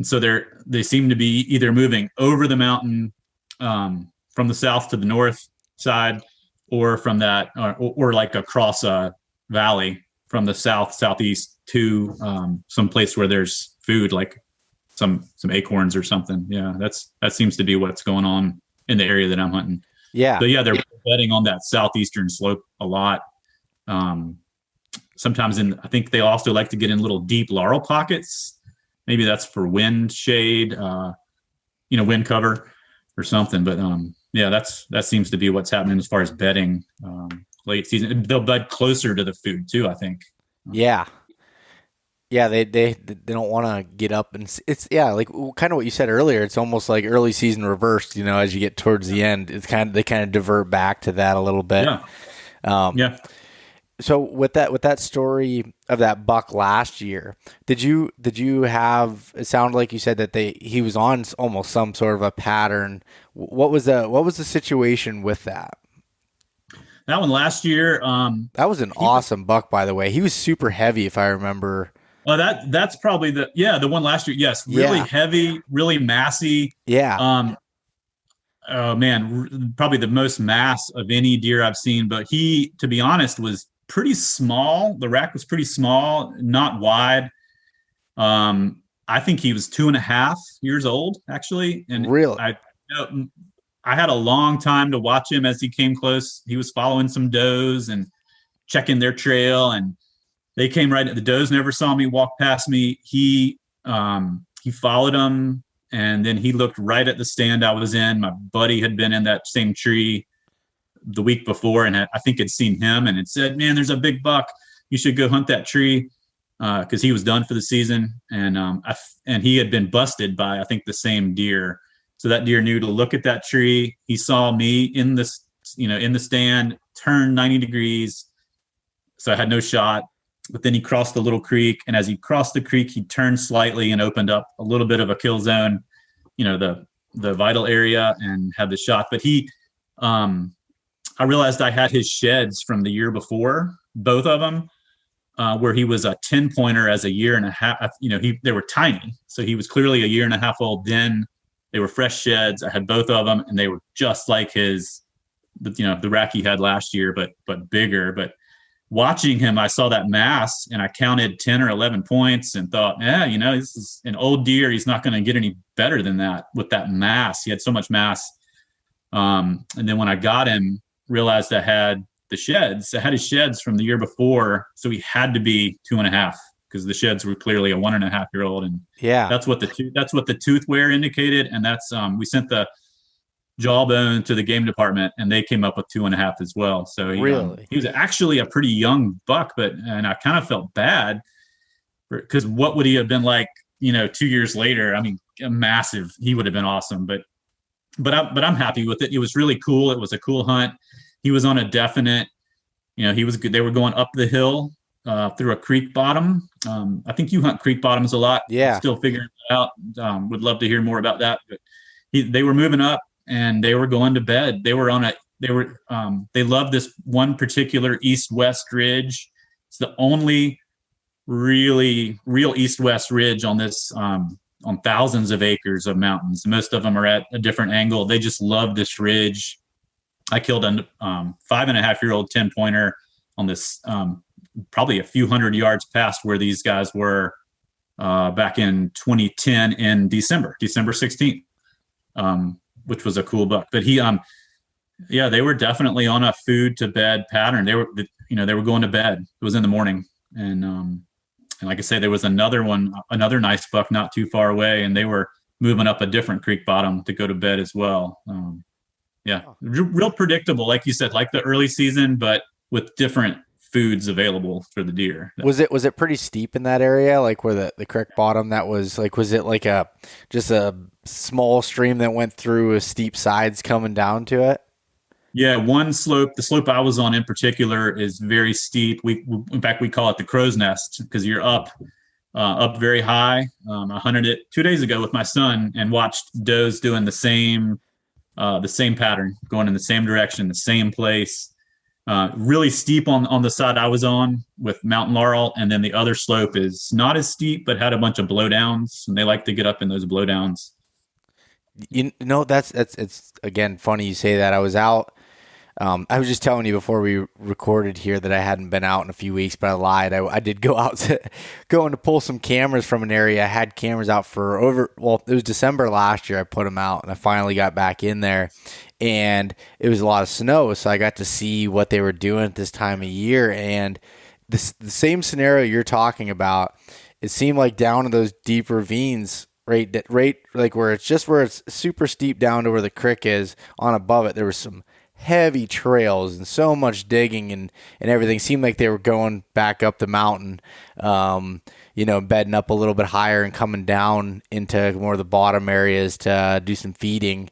so they seem to be either moving over the mountain from the south to the north side, or from that, or like across a valley from the southeast to some place where there's food, like some acorns or something. Yeah, that seems to be what's going on in the area that I'm hunting. Yeah. So yeah, they're bedding on that southeastern slope a lot. Sometimes I think they also like to get in little deep laurel pockets. Maybe that's for wind shade, wind cover or something. But yeah, that seems to be what's happening as far as bedding late season. They'll bed closer to the food too, I think. Yeah. Yeah, they don't want to get up, and it's like kind of what you said earlier. It's almost like early season reversed. As you get towards the end, they kind of divert back to that a little bit. Yeah. Yeah. So with that story of that buck last year, did you have? It sounded like you said that he was on almost some sort of a pattern. What was the situation with that? That one last year. That was an awesome buck, by the way. He was super heavy, if I remember. Oh, that's probably the one last year. Yes, really heavy, really massy. Yeah. Oh man, probably the most mass of any deer I've seen. But he, to be honest, was pretty small. The rack was pretty small, not wide. I think he was 2.5 years old, actually. And really, I had a long time to watch him as he came close. He was following some does and checking their trail, and they came right. The does never saw me walk past me. He followed them, and then he looked right at the stand I was in. My buddy had been in that same tree the week before, and I think had seen him and had said, "Man, there's a big buck. You should go hunt that tree," because he was done for the season, and he had been busted by, I think, the same deer. So that deer knew to look at that tree. He saw me in the stand, turn 90 degrees. So I had no shot. But then he crossed the little creek, and as he crossed the creek, he turned slightly and opened up a little bit of a kill zone, the vital area, and had the shot. But I realized I had his sheds from the year before, both of them, where he was a 10-pointer as a year and a half. They were tiny, so he was clearly a year and a half old then. They were fresh sheds. I had both of them, and they were just like the rack he had last year, but bigger. But watching him, I saw that mass, and I counted 10 or 11 points and thought, this is an old deer. He's not going to get any better than that with that mass. He had so much mass. And then when I got him, realized I had the sheds. I had his sheds from the year before, so he had to be 2.5, because the sheds were clearly a 1.5-year-old. And that's what the tooth wear indicated. And that's we sent the jawbone to the game department, and they came up with 2.5 as well. So he was actually a pretty young buck, and I kind of felt bad because what would he have been like, 2 years later? I mean, massive. He would have been awesome, but I'm happy with it. It was really cool. It was a cool hunt. He was on a definite, he was good. They were going up the hill through a creek bottom. I think you hunt creek bottoms a lot. Yeah. Still figuring it out. Would love to hear more about that. But they were moving up, and they were going to bed. They loved this one particular east-west ridge. It's the only really real east-west ridge on this, on thousands of acres of mountains. Most of them are at a different angle. They just love this ridge. I killed a 5.5-year-old 10-pointer on this, probably a few hundred yards past where these guys were back in 2010 in December 16th. which was a cool buck. But yeah, they were definitely on a food to bed pattern. They were going to bed. It was in the morning. And like I say, there was another nice buck not too far away, and they were moving up a different creek bottom to go to bed as well. Real predictable, like you said, like the early season, but with different foods available for the deer. Was it pretty steep in that area, like where the creek bottom that was like, was it like just a small stream that went through with steep sides coming down to it? Yeah, one slope, the slope I was on in particular, is very steep. In fact, we call it the crow's nest because you're up very high. I hunted it 2 days ago with my son and watched does doing the same pattern, going in the same direction, the same place. Really steep on the side I was on with mountain laurel, and then the other slope is not as steep but had a bunch of blowdowns, and they like to get up in those blowdowns. It's again funny you say that. I was out. I was just telling you before we recorded here that I hadn't been out in a few weeks, but I lied. I did go out to pull some cameras from an area. I had cameras out it was December last year. I put them out, and I finally got back in there, and it was a lot of snow. So I got to see what they were doing at this time of year. And the same scenario you're talking about, it seemed like down in those deep ravines, right, like where it's super steep down to where the creek is, on above it, there was some heavy trails and so much digging and everything. Seemed like they were going back up the mountain, bedding up a little bit higher and coming down into more of the bottom areas to do some feeding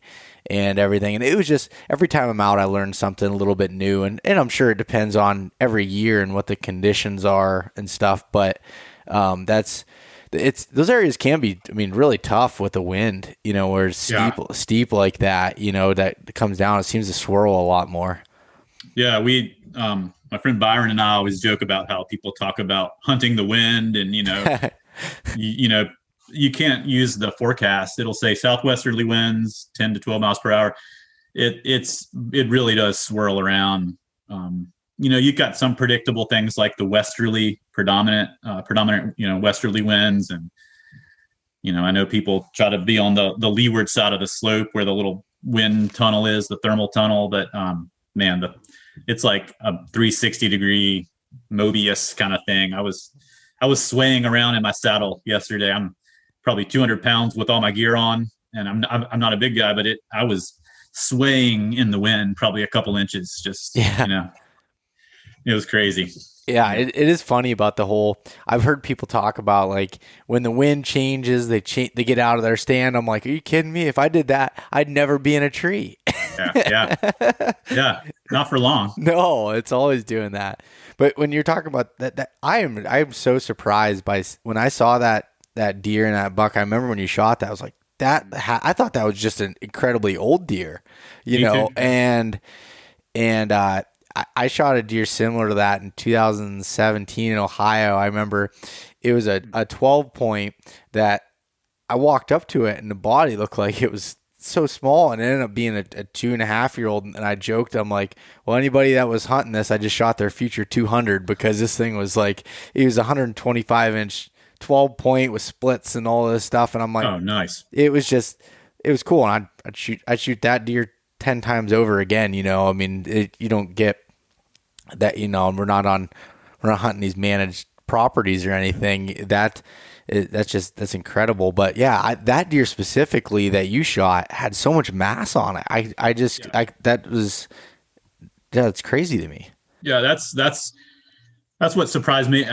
and everything. And it was just, every time I'm out, I learned something a little bit new, and I'm sure it depends on every year and what the conditions are and stuff. But those areas can be, really tough with the wind, where it's steep like that, that comes down. It seems to swirl a lot more. Yeah. My friend Byron and I always joke about how people talk about hunting the wind, and, you can't use the forecast. It'll say southwesterly winds, 10 to 12 miles per hour. It really does swirl around. You've got some predictable things like the westerly predominant, westerly winds. And, I know people try to be on the leeward side of the slope where the little wind tunnel is, the thermal tunnel, but, it's like a 360-degree Mobius kind of thing. I was swaying around in my saddle yesterday. I'm probably 200 pounds with all my gear on, and I'm not a big guy, but I was swaying in the wind, probably a couple inches, it was crazy. Yeah, it is funny about the whole. I've heard people talk about, like, when the wind changes, they get out of their stand. I'm like, are you kidding me? If I did that, I'd never be in a tree. Yeah, not for long. No, it's always doing that. But when you're talking about that I am so surprised by when I saw that deer and that buck. I remember when you shot that, I was like, I thought that was just an incredibly old deer, and I shot a deer similar to that in 2017 in Ohio. I remember it was a 12 point that I walked up to it, and the body looked like it was so small, and it ended up being a 2.5-year-old. And I joked, I'm like, well, anybody that was hunting this, I just shot their future 200, because this thing was like, it was 125-inch 12 point with splits and all this stuff. And I'm like, oh, nice. It was cool. And I'd shoot that deer 10 times over again. You don't get that, we're not hunting these managed properties or anything. That's incredible. But yeah, that deer specifically that you shot had so much mass on it. That's crazy to me. Yeah, that's what surprised me.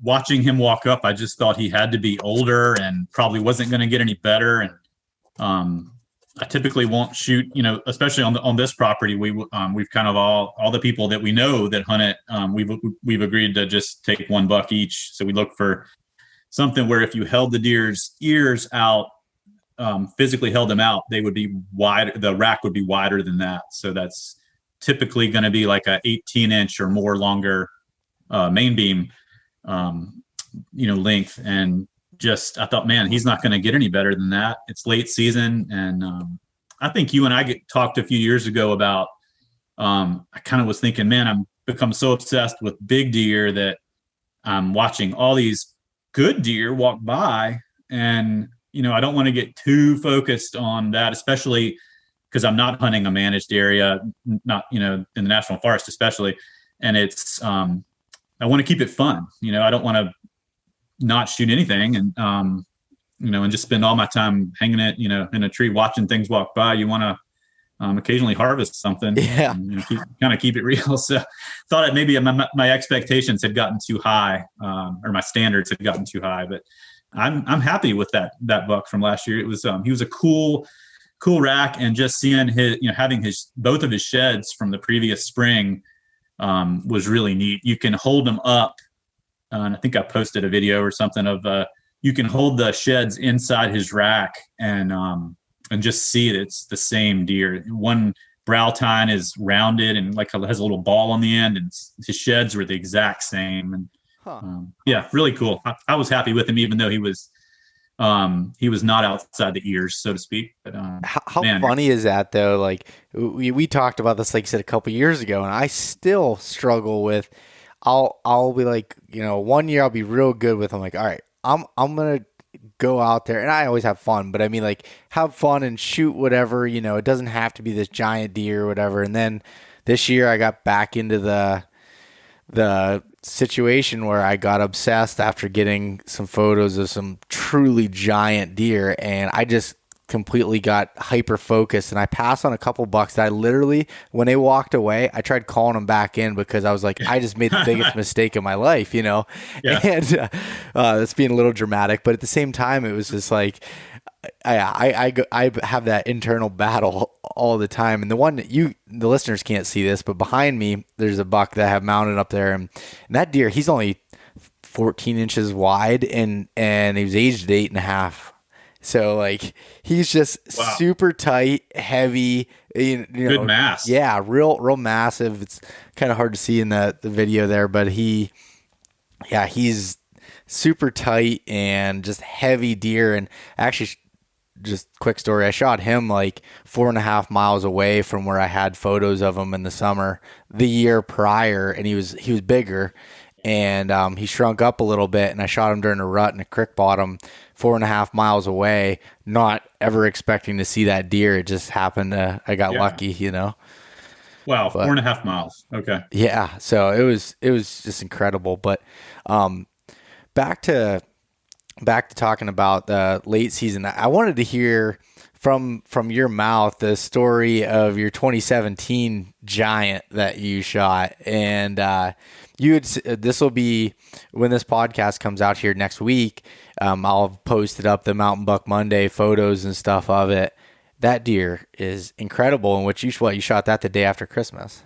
Watching him walk up, I just thought he had to be older and probably wasn't going to get any better. And I typically won't shoot, especially on this property. We've kind of all the people that we know that hunt it. We've agreed to just take one buck each. So we look for something where if you held the deer's ears out, physically held them out, they would be wide. The rack would be wider than that. So that's typically going to be like a 18-inch or more longer main beam, length. And I thought, man, he's not going to get any better than that. It's late season. And I think you and I talked a few years ago about, I kind of was thinking, man, I'm become so obsessed with big deer that I'm watching all these good deer walk by. And, I don't want to get too focused on that, especially because I'm not hunting a managed area, not, in the national forest, especially. And it's, I want to keep it fun. I don't want to not shoot anything and, and just spend all my time hanging it, in a tree, watching things walk by. You want to, occasionally harvest something. Yeah. And, keep it real. So thought maybe my expectations had gotten too high, or my standards had gotten too high, but I'm happy with that buck from last year. It was, he was a cool rack, and just seeing his, having both of his sheds from the previous spring, was really neat. You can hold them up. And I think I posted a video or something of, you can hold the sheds inside his rack and just see that it's the same deer. One brow tine is rounded and has a little ball on the end, and his sheds were the exact same. And really cool. I was happy with him, even though he was not outside the ears, so to speak. But how funny is that though? Like we talked about this, like you said, a couple years ago, and I still struggle with. I'll be like, 1 year I'll be real good with. I'm like, all right, I'm gonna go out there, and I always have fun, but I mean, like, have fun and shoot whatever. It doesn't have to be this giant deer or whatever. And then this year I got back into the situation where I got obsessed after getting some photos of some truly giant deer, and I just completely got hyper focused, and I passed on a couple bucks that I literally, when they walked away, I tried calling them back in because I was like, I just made the biggest mistake of my life, Yeah. And that's being a little dramatic, but at the same time, it was just like, I have that internal battle all the time. And the one that the listeners can't see this, but behind me, there's a buck that I have mounted up there, and that deer, he's only 14 inches wide, and he was aged at 8.5. So like, he's just super tight, heavy, good mass. Yeah. Real massive. It's kind of hard to see in the video there, but he's super tight and just heavy deer. And actually, just quick story, I shot him like 4.5 miles away from where I had photos of him in the summer the year prior. And he was bigger, and he shrunk up a little bit, and I shot him during a rut in a creek bottom 4.5 miles away, not ever expecting to see that deer. It just happened I got lucky, Wow. But 4.5 miles. Okay. Yeah. So it was just incredible. But back to talking about the late season, I wanted to hear from your mouth the story of your 2017 giant that you shot. And this will be when this podcast comes out here next week. I'll have posted up the Mountain Buck Monday photos and stuff of it. That deer is incredible. And you shot that the day after Christmas.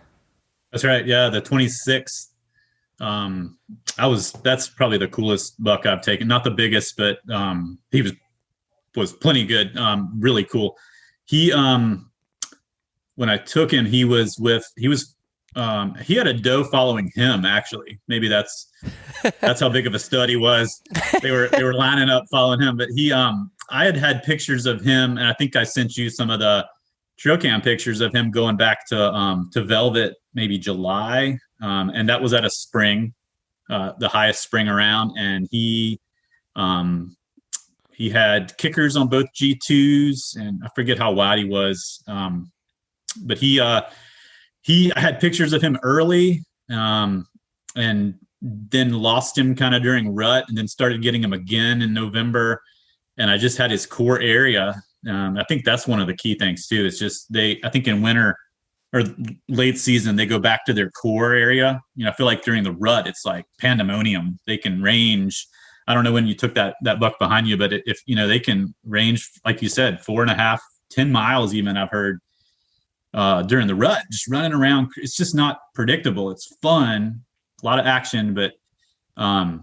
That's right. Yeah. The 26th. That's probably the coolest buck I've taken. Not the biggest, but, he was plenty good. Really cool. He, when I took him, he had a doe following him, actually. Maybe that's how big of a stud he was. They were lining up following him, but I had pictures of him, and I think I sent you some of the trail cam pictures of him going back to Velvet, maybe July. And that was at a spring, the highest spring around. And he had kickers on both G2s, and I forget how wide he was. But I had pictures of him early, and then lost him kind of during rut, and then started getting him again in November. And I just had his core area. I think that's one of the key things too. It's just I think in winter or late season, they go back to their core area. I feel like during the rut, it's like pandemonium. They can range. I don't know when you took that buck behind you, but if they can range, like you said, 4.5, 10 miles even, I've heard, during the rut, just running around. It's just not predictable. It's fun, a lot of action, but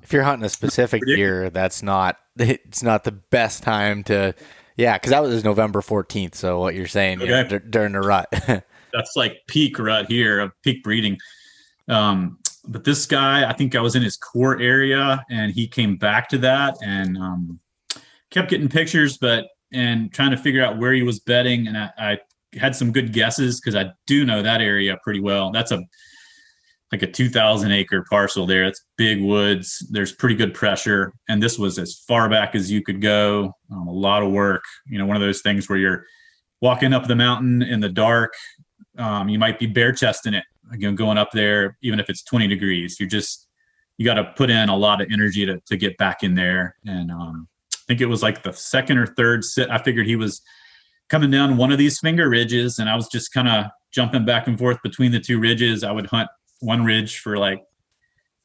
if you're hunting a specific deer, it's not the best time to, because that was November 14th. So what you're saying, okay. During the rut. That's like peak rut here, of peak breeding. But this guy, I think I was in his core area, and he came back to that, and kept getting pictures, and trying to figure out where he was bedding. And I had some good guesses, because I do know that area pretty well. That's like a 2,000 acre parcel there. It's big woods. There's pretty good pressure. And this was as far back as you could go. A lot of work, one of those things where you're walking up the mountain in the dark. You might be bare chesting it, again, going up there, even if it's 20 degrees. You got to put in a lot of energy to get back in there. And I think it was like the second or third sit. I figured he was coming down one of these finger ridges, and I was just kind of jumping back and forth between the two ridges. I would hunt one ridge for like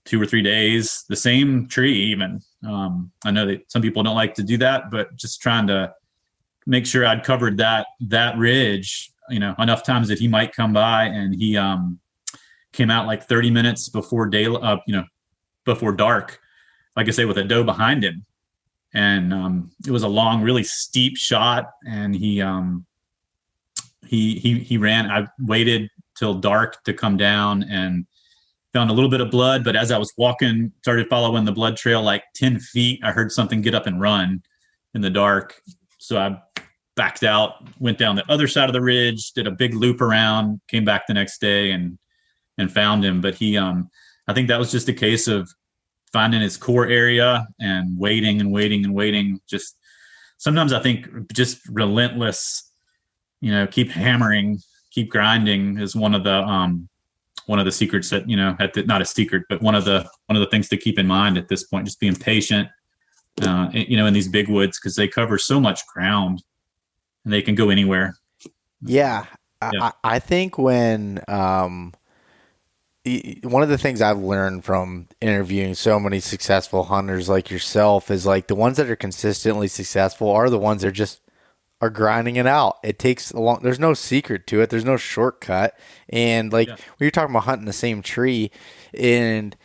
2 or 3 days, the same tree even. I know that some people don't like to do that, but just trying to make sure I'd covered that ridge, enough times that he might come by. And he came out like 30 minutes before before dark, like I say, with a doe behind him. And it was a long, really steep shot. And he ran. I waited till dark to come down and found a little bit of blood. But as I was walking, started following the blood trail, like 10 feet, I heard something get up and run in the dark. So I backed out, went down the other side of the ridge, did a big loop around, came back the next day and found him. But he, I think that was just a case of finding his core area and waiting and waiting and waiting. Just sometimes I think just relentless, keep hammering, keep grinding is one of the secrets that, not a secret, but one of the things to keep in mind at this point, just being patient, in these big woods, because they cover so much ground and they can go anywhere. Yeah. I think when, one of the things I've learned from interviewing so many successful hunters like yourself is like the ones that are consistently successful are the ones that just are grinding it out. It takes there's no secret to it. There's no shortcut. And when you're talking about hunting the same tree, and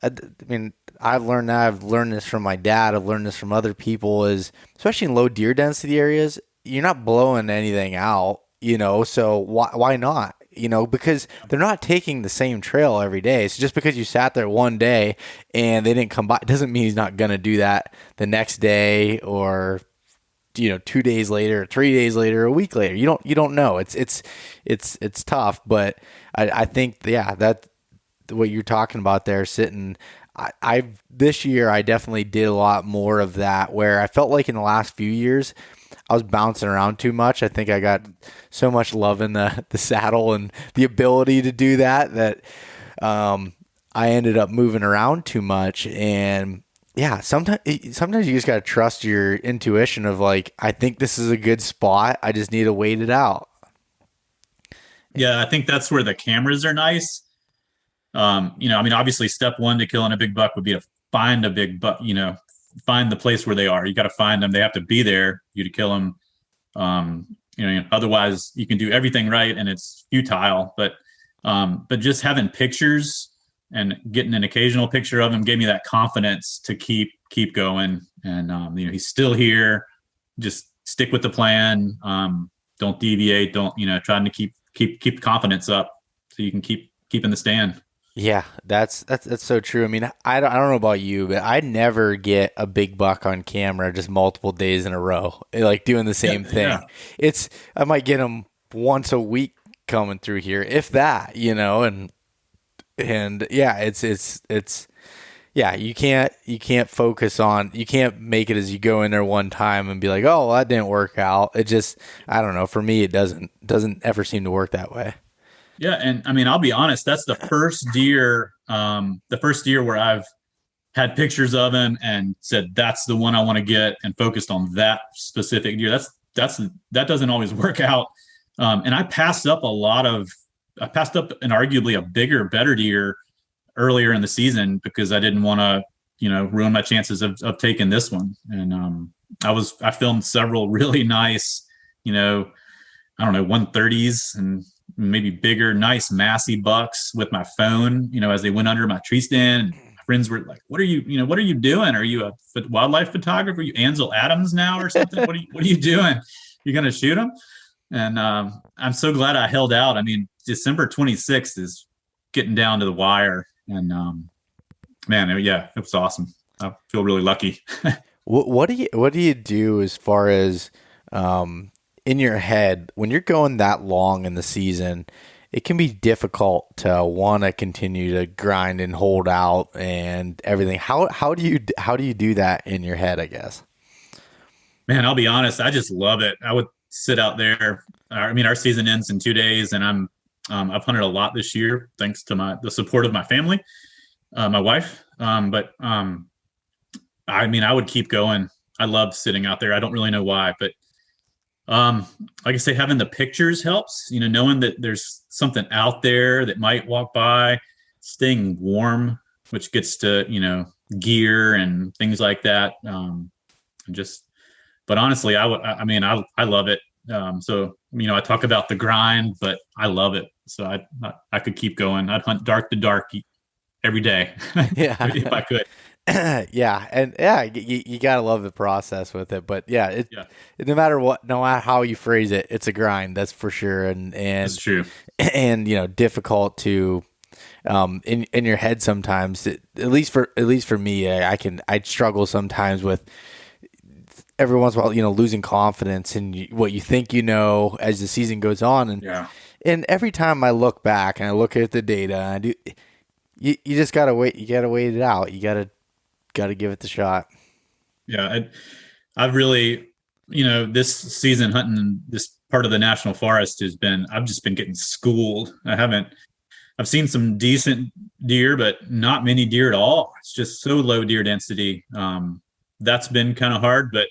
I mean, I've learned this from my dad. I've learned this from other people, is especially in low deer density areas, you're not blowing anything out, so why not? Because they're not taking the same trail every day. So just because you sat there one day and they didn't come by, it doesn't mean he's not going to do that the next day or, 2 days later, 3 days later, a week later. You don't know. It's tough, but I think, that what you're talking about there, sitting, this year I definitely did a lot more of that, where I felt like in the last few years I was bouncing around too much. I think I got so much love in the saddle and the ability to do that I ended up moving around too much. And sometimes you just got to trust your intuition of like, I think this is a good spot. I just need to wait it out. Yeah, I think that's where the cameras are nice. Obviously step one to killing a big buck would be to find a big buck, find the place where they are. You got to find them. They have to be there for you to kill them. Otherwise you can do everything right and it's futile. But just having pictures and getting an occasional picture of him gave me that confidence to keep going. And he's still here. Just stick with the plan. Don't deviate. Don't trying to keep confidence up so you can keep in the stand. Yeah, that's so true. I mean, I don't know about you, but I never get a big buck on camera just multiple days in a row, like doing the same thing. Yeah. I might get them once a week coming through here, if that, and it's you can't focus on, you can't make it as you go in there one time and be like, oh, well, that didn't work out. It just, I don't know. For me, it doesn't ever seem to work that way. Yeah. And I mean, I'll be honest, that's the first deer where I've had pictures of him and said, that's the one I want to get, and focused on that specific deer. That doesn't always work out. And I passed up an arguably a bigger, better deer earlier in the season because I didn't want to, ruin my chances of taking this one. And I filmed several really nice, 130s and maybe bigger, nice, massy bucks with my phone, as they went under my tree stand. My friends were like, what are you doing? Are you a wildlife photographer? Are you Ansel Adams now or something? What are you doing? You're going to shoot them? And I'm so glad I held out. I mean, December 26th is getting down to the wire. And it was awesome. I feel really lucky. What do you do as far as in your head when you're going that long in the season? It can be difficult to want to continue to grind and hold out and everything. How do you do that in your head, I guess? Man, I'll be honest, I just love it. I would sit out there. I mean, our season ends in 2 days, and I've hunted a lot this year thanks to the support of my family, my wife. I mean, I would keep going. I love sitting out there. I don't really know why, but like I say, having the pictures helps, knowing that there's something out there that might walk by, staying warm, which gets to, gear and things like that. But honestly, I love it. So, I talk about the grind, but I love it. So I could keep going. I'd hunt dark to dark every day Yeah. if I could. Yeah. And you gotta love the process with it, but no matter what, no matter how you phrase it, it's a grind. That's for sure. And that's true. And, difficult to, in your head sometimes, at least for me, I'd struggle sometimes with every once in a while, losing confidence in what you think, as the season goes on. And every time I look back and I look at the data, you just gotta wait. You gotta wait it out. You gotta give it the shot. Yeah. I've really, this season hunting in this part of the national forest I've just been getting schooled. I've seen some decent deer, but not many deer at all. It's just so low deer density. That's been kind of hard, but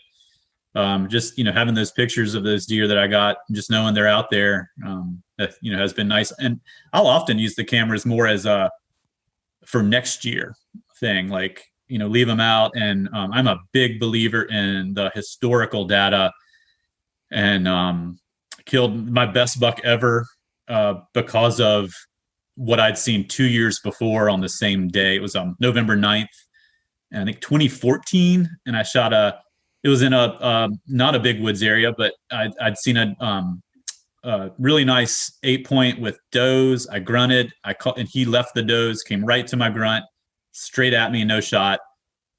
just, having those pictures of those deer that I got, just knowing they're out there, has been nice. And I'll often use the cameras more as for next year thing, like, leave them out. And I'm a big believer in the historical data, and killed my best buck ever because of what I'd seen 2 years before on the same day. It was November 9th, I think 2014. And I shot it was in a not a big woods area, but I'd seen a really nice 8-point with does. I grunted, and he left the does, came right to my grunt, straight at me, no shot,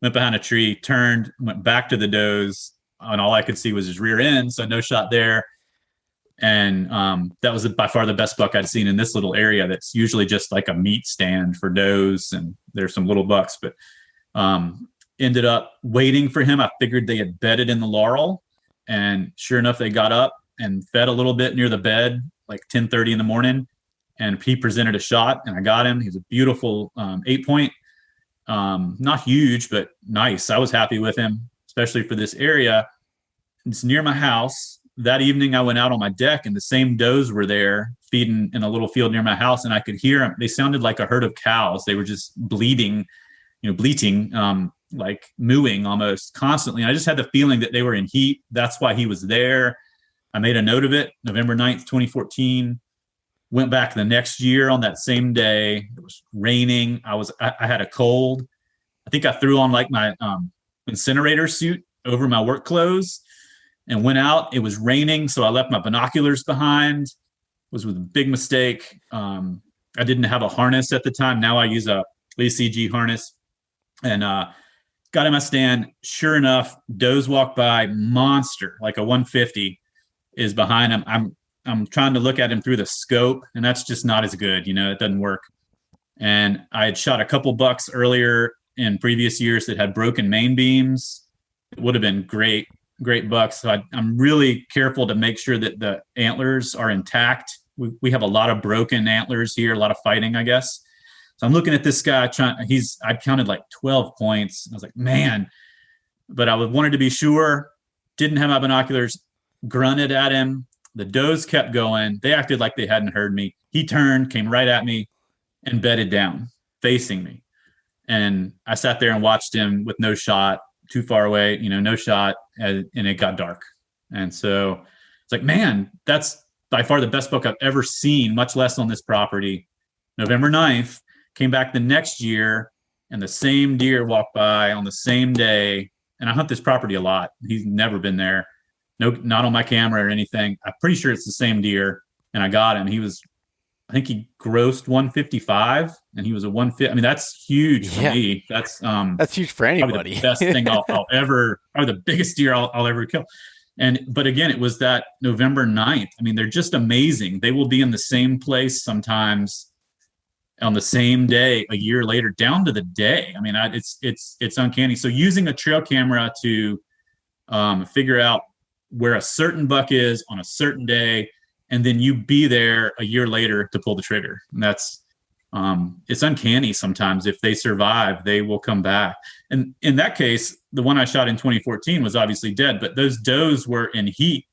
went behind a tree, turned, went back to the does, and all I could see was his rear end. So no shot there. And that was by far the best buck I'd seen in this little area. That's usually just like a meat stand for does, and there's some little bucks, but ended up waiting for him. I figured they had bedded in the laurel, and sure enough, they got up and fed a little bit near the bed, like 10:30 in the morning. And he presented a shot, and I got him. He's a beautiful 8-point, not huge, but nice. I was happy with him, especially for this area. It's near my house. That evening I went out on my deck, and the same does were there feeding in a little field near my house. And I could hear them. They sounded like a herd of cows. They were just bleating, like mooing almost constantly. And I just had the feeling that they were in heat. That's why he was there. I made a note of it. November 9th, 2014, went back the next year on that same day. It was raining. I had a cold. I think I threw on like my incinerator suit over my work clothes and went out. It was raining, so I left my binoculars behind. It was a big mistake. I didn't have a harness at the time. Now I use a Lee CG harness, and got in my stand. Sure enough, does walk by, monster, like a 150 is behind him. I'm trying to look at him through the scope, and that's just not as good. It doesn't work. And I had shot a couple bucks earlier in previous years that had broken main beams. It would have been great bucks. So I'm really careful to make sure that the antlers are intact. We have a lot of broken antlers here, a lot of fighting, I guess. So I'm looking at this guy I counted like 12 points. I was like, man, but I wanted to be sure, didn't have my binoculars, grunted at him. The does kept going. They acted like they hadn't heard me. He turned, came right at me, and bedded down, facing me. And I sat there and watched him with no shot, too far away, no shot, and it got dark. And so it's like, man, that's by far the best buck I've ever seen, much less on this property. November 9th, came back the next year, and the same deer walked by on the same day. And I hunt this property a lot. He's never been there. No, not on my camera or anything. I'm pretty sure it's the same deer. And I got him. I think he grossed 155, and he was a 150. I mean, that's huge for me. That's huge for anybody. Probably the best thing I'll ever, or the biggest deer I'll ever kill. But again, it was that November 9th. I mean, they're just amazing. They will be in the same place sometimes on the same day a year later, down to the day. I mean, it's uncanny. So using a trail camera to figure out where a certain buck is on a certain day, and then you be there a year later to pull the trigger. And that's it's uncanny sometimes. If they survive, they will come back. And in that case, the one I shot in 2014 was obviously dead, but those does were in heat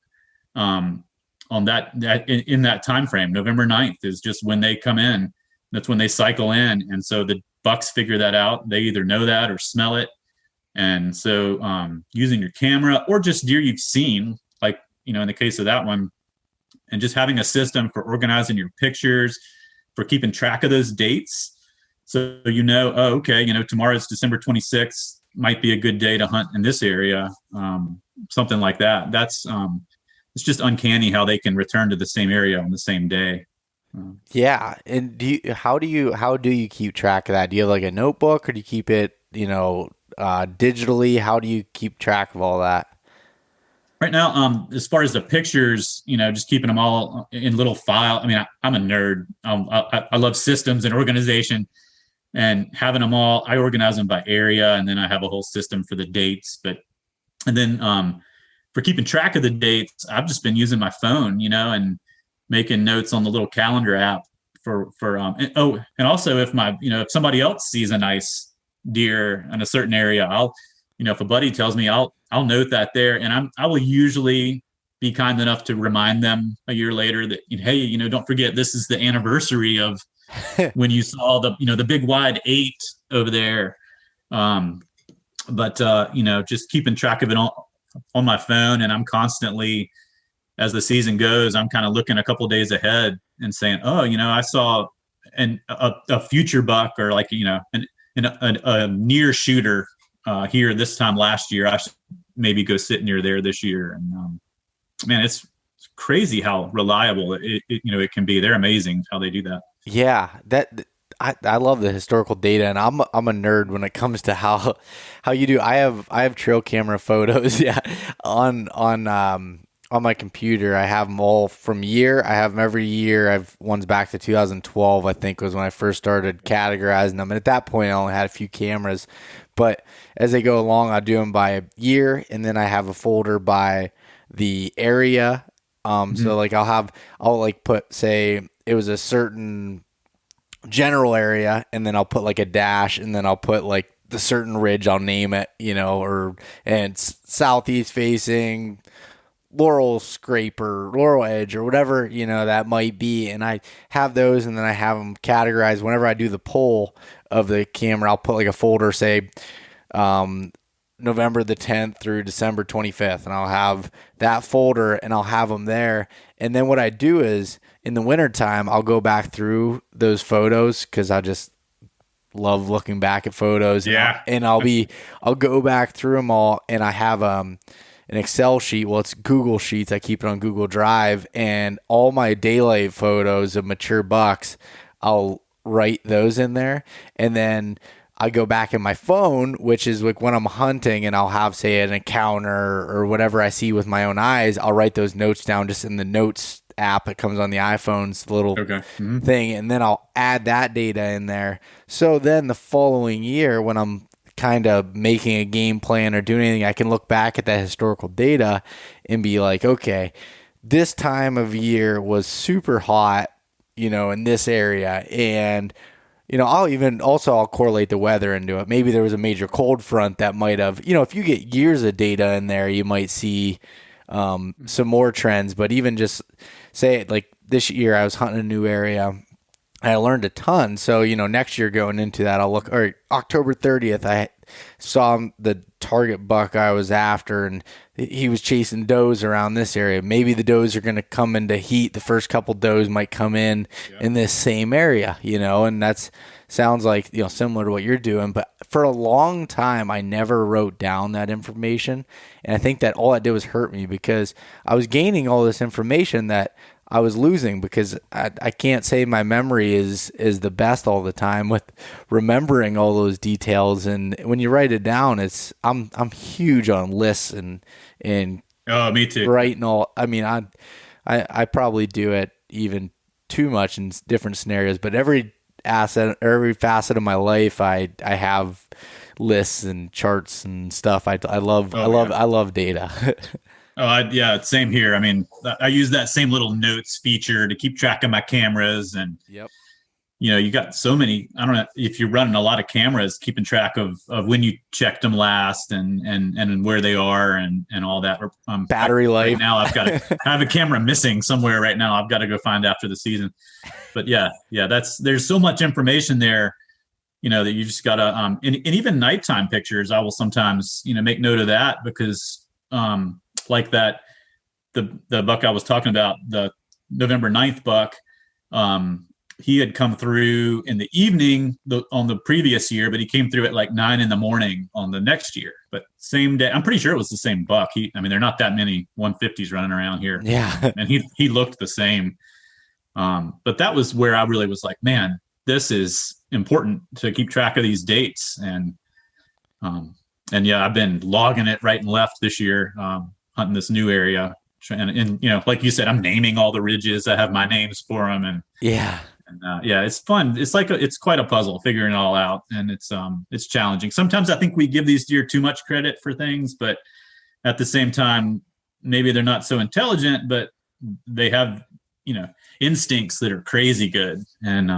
on that in that time frame. November 9th is just when they come in. That's when they cycle in. And so the bucks figure that out. They either know that or smell it. And so using your camera or just deer you've seen, like, in the case of that one, and just having a system for organizing your pictures, for keeping track of those dates. So, oh, okay, tomorrow's December 26th, might be a good day to hunt in this area. Something like that. That's, it's just uncanny how they can return to the same area on the same day. Yeah. And how do you keep track of that? Do you have like a notebook, or do you keep it, digitally? How do you keep track of all that? Right now, as far as the pictures, just keeping them all in little file. I mean, I'm a nerd. I love systems and organization, and having them all, I organize them by area, and then I have a whole system for the dates. And then for keeping track of the dates, I've just been using my phone, and making notes on the little calendar app and also if somebody else sees a nice deer in a certain area, I'll, if a buddy tells me, I'll note that there, and I will usually be kind enough to remind them a year later that, hey, don't forget, this is the anniversary of when you saw the big wide 8 over there. Just keeping track of it on my phone, and I'm constantly, as the season goes, I'm kind of looking a couple of days ahead and saying, oh, I saw a future buck, or like, a near shooter here this time last year. I should maybe go sit near there this year. And man, it's crazy how reliable it can be. They're amazing how they do that. Yeah, I love the historical data, and I'm a nerd when it comes to how you do. I have trail camera photos, yeah, on my computer. I have them all from year. I have them every year. I've ones back to 2012, I think, was when I first started categorizing them. And at that point, I only had a few cameras. But as they go along, I do them by year, and then I have a folder by the area. So like I'll like put, say it was a certain general area, and then I'll put like a dash, and then I'll put like the certain ridge, I'll name it, and southeast facing Laurel Scraper, Laurel Edge, or whatever, that might be. And I have those, and then I have them categorized. Whenever I do the poll of the camera, I'll put like a folder, say, November the 10th through December 25th. And I'll have that folder, and I'll have them there. And then what I do is in the wintertime, I'll go back through those photos, because I just love looking back at photos. Yeah. And I'll go back through them all, and I have, an Excel sheet. Well, it's Google Sheets. I keep it on Google Drive, and all my daylight photos of mature bucks, I'll write those in there. And then I go back in my phone, which is like when I'm hunting, and I'll have, say, an encounter or whatever I see with my own eyes. I'll write those notes down just in the notes app that comes on the iPhone's little thing. And then I'll add that data in there. So then the following year, when I'm kind of making a game plan or doing anything, I can look back at that historical data and be like, okay, this time of year was super hot, in this area. And, I'll correlate the weather into it. Maybe there was a major cold front that might have, if you get years of data in there, you might see some more trends. But even just say, like this year, I was hunting a new area, I learned a ton. So, next year going into that, I'll look, or October 30th, I saw the target buck I was after, and he was chasing does around this area. Maybe the does are going to come into heat. The first couple does might come in this same area, and that's sounds like, similar to what you're doing. But for a long time, I never wrote down that information. And I think that all it did was hurt me, because I was gaining all this information that I was losing, because I can't say my memory is the best all the time with remembering all those details. And when you write it down, I'm huge on lists and oh, me too. Writing all. I mean, I probably do it even too much in different scenarios, but every facet of my life, I have lists and charts and stuff. I love data. Yeah, same here. I mean, I use that same little notes feature to keep track of my cameras, and Yep. you got so many. I don't know if you're running a lot of cameras, keeping track of when you checked them last, and where they are, and all that. Battery life. Right now, I have a camera missing somewhere right now. I've got to go find after the season. But yeah, there's so much information there, that you just gotta. And even nighttime pictures, I will sometimes make note of that, because like that, the buck I was talking about, the November 9th buck. He had come through in the evening on the previous year, but he came through at like 9 a.m. on the next year. But same day, I'm pretty sure it was the same buck. There are not that many 150s running around here. Yeah. And he looked the same. But that was where I really was like, man, this is important to keep track of these dates. And yeah, I've been logging it right and left this year, hunting this new area. And like you said, I'm naming all the ridges. I have my names for them. And yeah. Yeah, it's fun. It's it's quite a puzzle figuring it all out, and it's challenging. Sometimes I think we give these deer too much credit for things, but at the same time, maybe they're not so intelligent, but they have instincts that are crazy good. And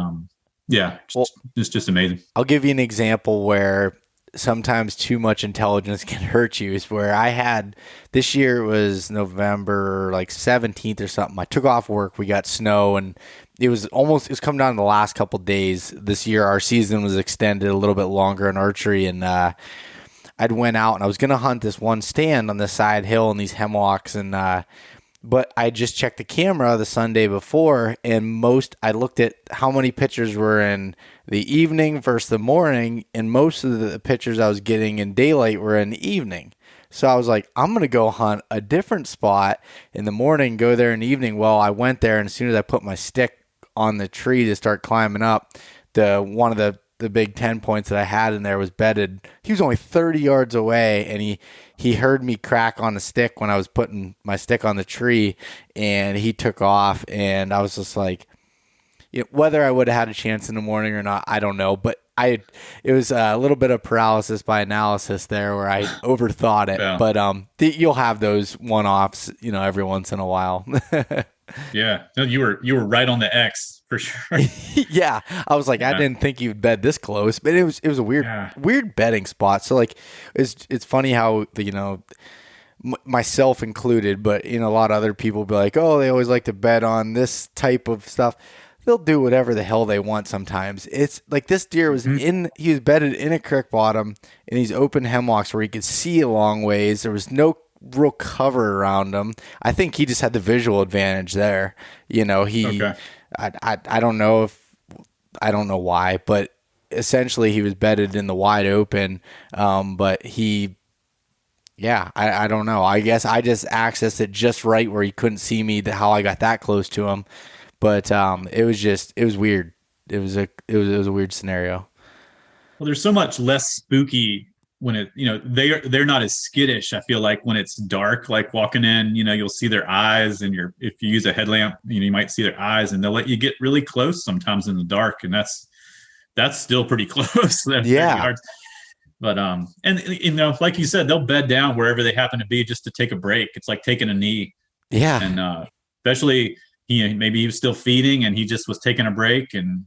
it's just amazing. I'll give you an example where sometimes too much intelligence can hurt you. Is where I had this year. It was November 17th or something. I took off work. We got snow, and it was coming down to the last couple of days this year. Our season was extended a little bit longer in archery, and I'd went out and I was going to hunt this one stand on the side hill in these hemlocks, and but I just checked the camera the Sunday before, and I looked at how many pictures were in the evening versus the morning, and most of the pictures I was getting in daylight were in the evening. So I was like, I'm going to go hunt a different spot in the morning, go there in the evening. Well, I went there, and as soon as I put my stick on the tree to start climbing up, one of the big 10 points that I had in there was bedded. He was only 30 yards away, and he heard me crack on the stick when I was putting my stick on the tree, and he took off. And I was just like, whether I would have had a chance in the morning or not, I don't know. But it was a little bit of paralysis by analysis there, where I overthought it. Yeah. But you'll have those one-offs, every once in a while. Yeah, no, you were right on the X for sure. Yeah, I was like, I didn't think you'd bed this close, but it was a weird bedding spot. So it's funny how myself included, but a lot of other people be like, oh, they always like to bet on this type of stuff. They'll do whatever the hell they want sometimes. It's like this deer was he was bedded in a creek bottom in these open hemlocks where he could see a long ways. There was no real cover around him. I think he just had the visual advantage there. Okay. I don't know I don't know why, but essentially he was bedded in the wide open. But I don't know. I guess I just accessed it just right where he couldn't see me, how I got that close to him. But it was weird. It was a weird scenario. Well, there's so much less spooky when they're not as skittish. I feel like when it's dark, like walking in, you'll see their eyes, and if you use a headlamp, you might see their eyes, and they'll let you get really close sometimes in the dark, and that's still pretty close. Yeah. But and like you said, they'll bed down wherever they happen to be just to take a break. It's like taking a knee. Yeah. And especially maybe he was still feeding and he just was taking a break, and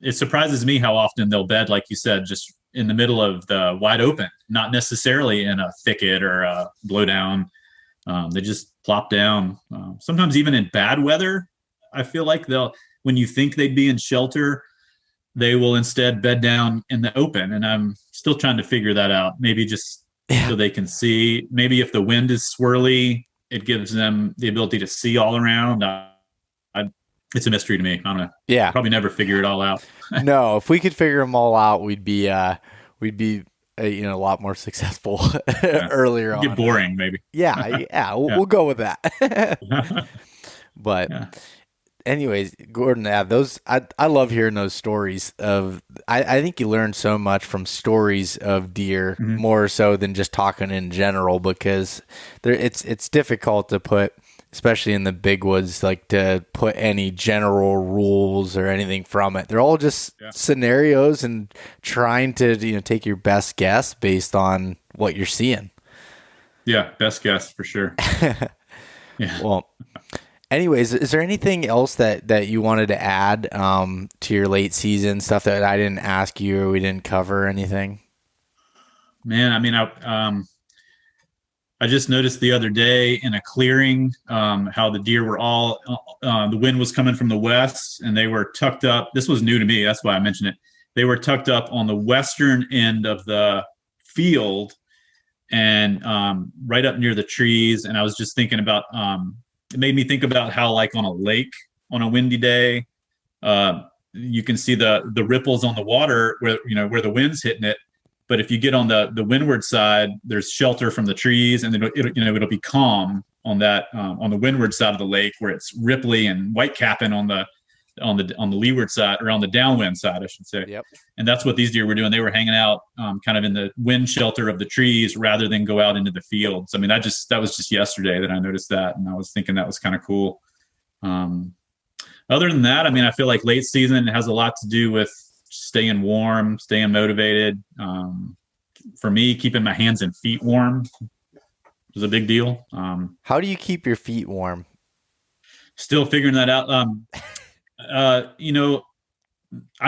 it surprises me how often they'll bed, like you said, just in the middle of the wide open, not necessarily in a thicket or a blowdown. They just plop down. Sometimes even in bad weather, I feel like when you think they'd be in shelter, they will instead bed down in the open. And I'm still trying to figure that out. Maybe just so they can see. Maybe if the wind is swirly, it gives them the ability to see all around. It's a mystery to me. I don't know. Yeah. Probably never figure it all out. No, if we could figure them all out, we'd be a lot more successful earlier on. Get boring, maybe. Yeah. We'll go with that. But anyways, Gordon, I love hearing those stories of. I think you learn so much from stories of deer, more so than just talking in general, because it's difficult to put, especially in the big woods, like to put any general rules or anything from it. They're all just scenarios and trying to take your best guess based on what you're seeing. Yeah, best guess for sure. Yeah. Well, anyways, is there anything else that you wanted to add to your late season stuff that I didn't ask you or we didn't cover or anything? Man, I mean, I just noticed the other day in a clearing how the deer were all the wind was coming from the west and they were tucked up. This was new to me. That's why I mentioned it. They were tucked up on the western end of the field and right up near the trees. And I was just thinking about it made me think about how like on a lake on a windy day, you can see the ripples on the water where where the wind's hitting it. But if you get on the windward side, there's shelter from the trees, and it'll be calm on that on the windward side of the lake where it's ripply and white capping on the leeward side, or on the downwind side, I should say. Yep. And that's what these deer were doing. They were hanging out kind of in the wind shelter of the trees rather than go out into the fields. I mean, that was just yesterday that I noticed that, and I was thinking that was kind of cool. Other than that, I mean, I feel like late season has a lot to do with staying warm, staying motivated. For me, keeping my hands and feet warm is a big deal. How do you keep your feet warm? Still figuring that out. I